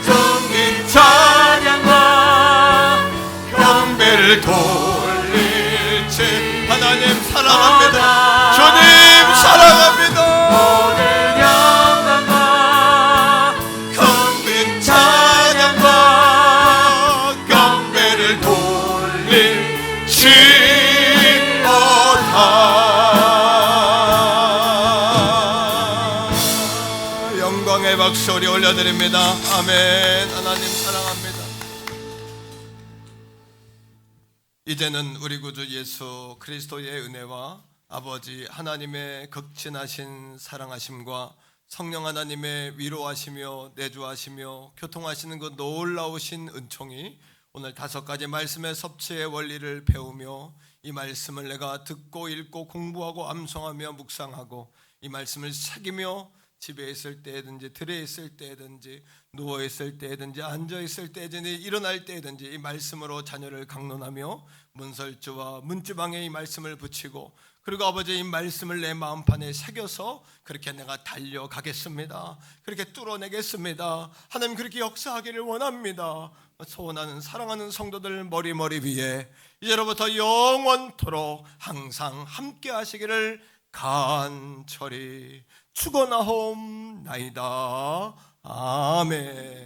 존귀 찬양과 경배를 돌릴지 하나님 사랑합니다. 주님 사랑합니다. 모든 영광과 경배 찬양과 경배를 돌릴지 영광의 박수 우리 올려드립니다. 아멘. 하나님 사랑합니다. 이제는 우리 구주 예수 그리스도의 은혜와 아버지 하나님의 극진하신 사랑하심과 성령 하나님의 위로하시며 내주하시며 교통하시는 그 놀라우신 은총이 오늘 5가지 말씀의 섭취의 원리를 배우며 이 말씀을 내가 듣고 읽고 공부하고 암송하며 묵상하고 이 말씀을 새기며 집에 있을 때든지 들에 있을 때든지 누워 있을 때든지 앉아 있을 때든지 일어날 때든지 이 말씀으로 자녀를 강론하며 문설주와 문지방에 이 말씀을 붙이고 그리고 아버지 이 말씀을 내 마음판에 새겨서 그렇게 내가 달려가겠습니다. 그렇게 뚫어내겠습니다. 하나님 그렇게 역사하기를 원합니다. 소원하는 사랑하는 성도들 머리 위에 이제로부터 영원토록 항상 함께 하시기를 간절히 축원하옵나이다. 아멘.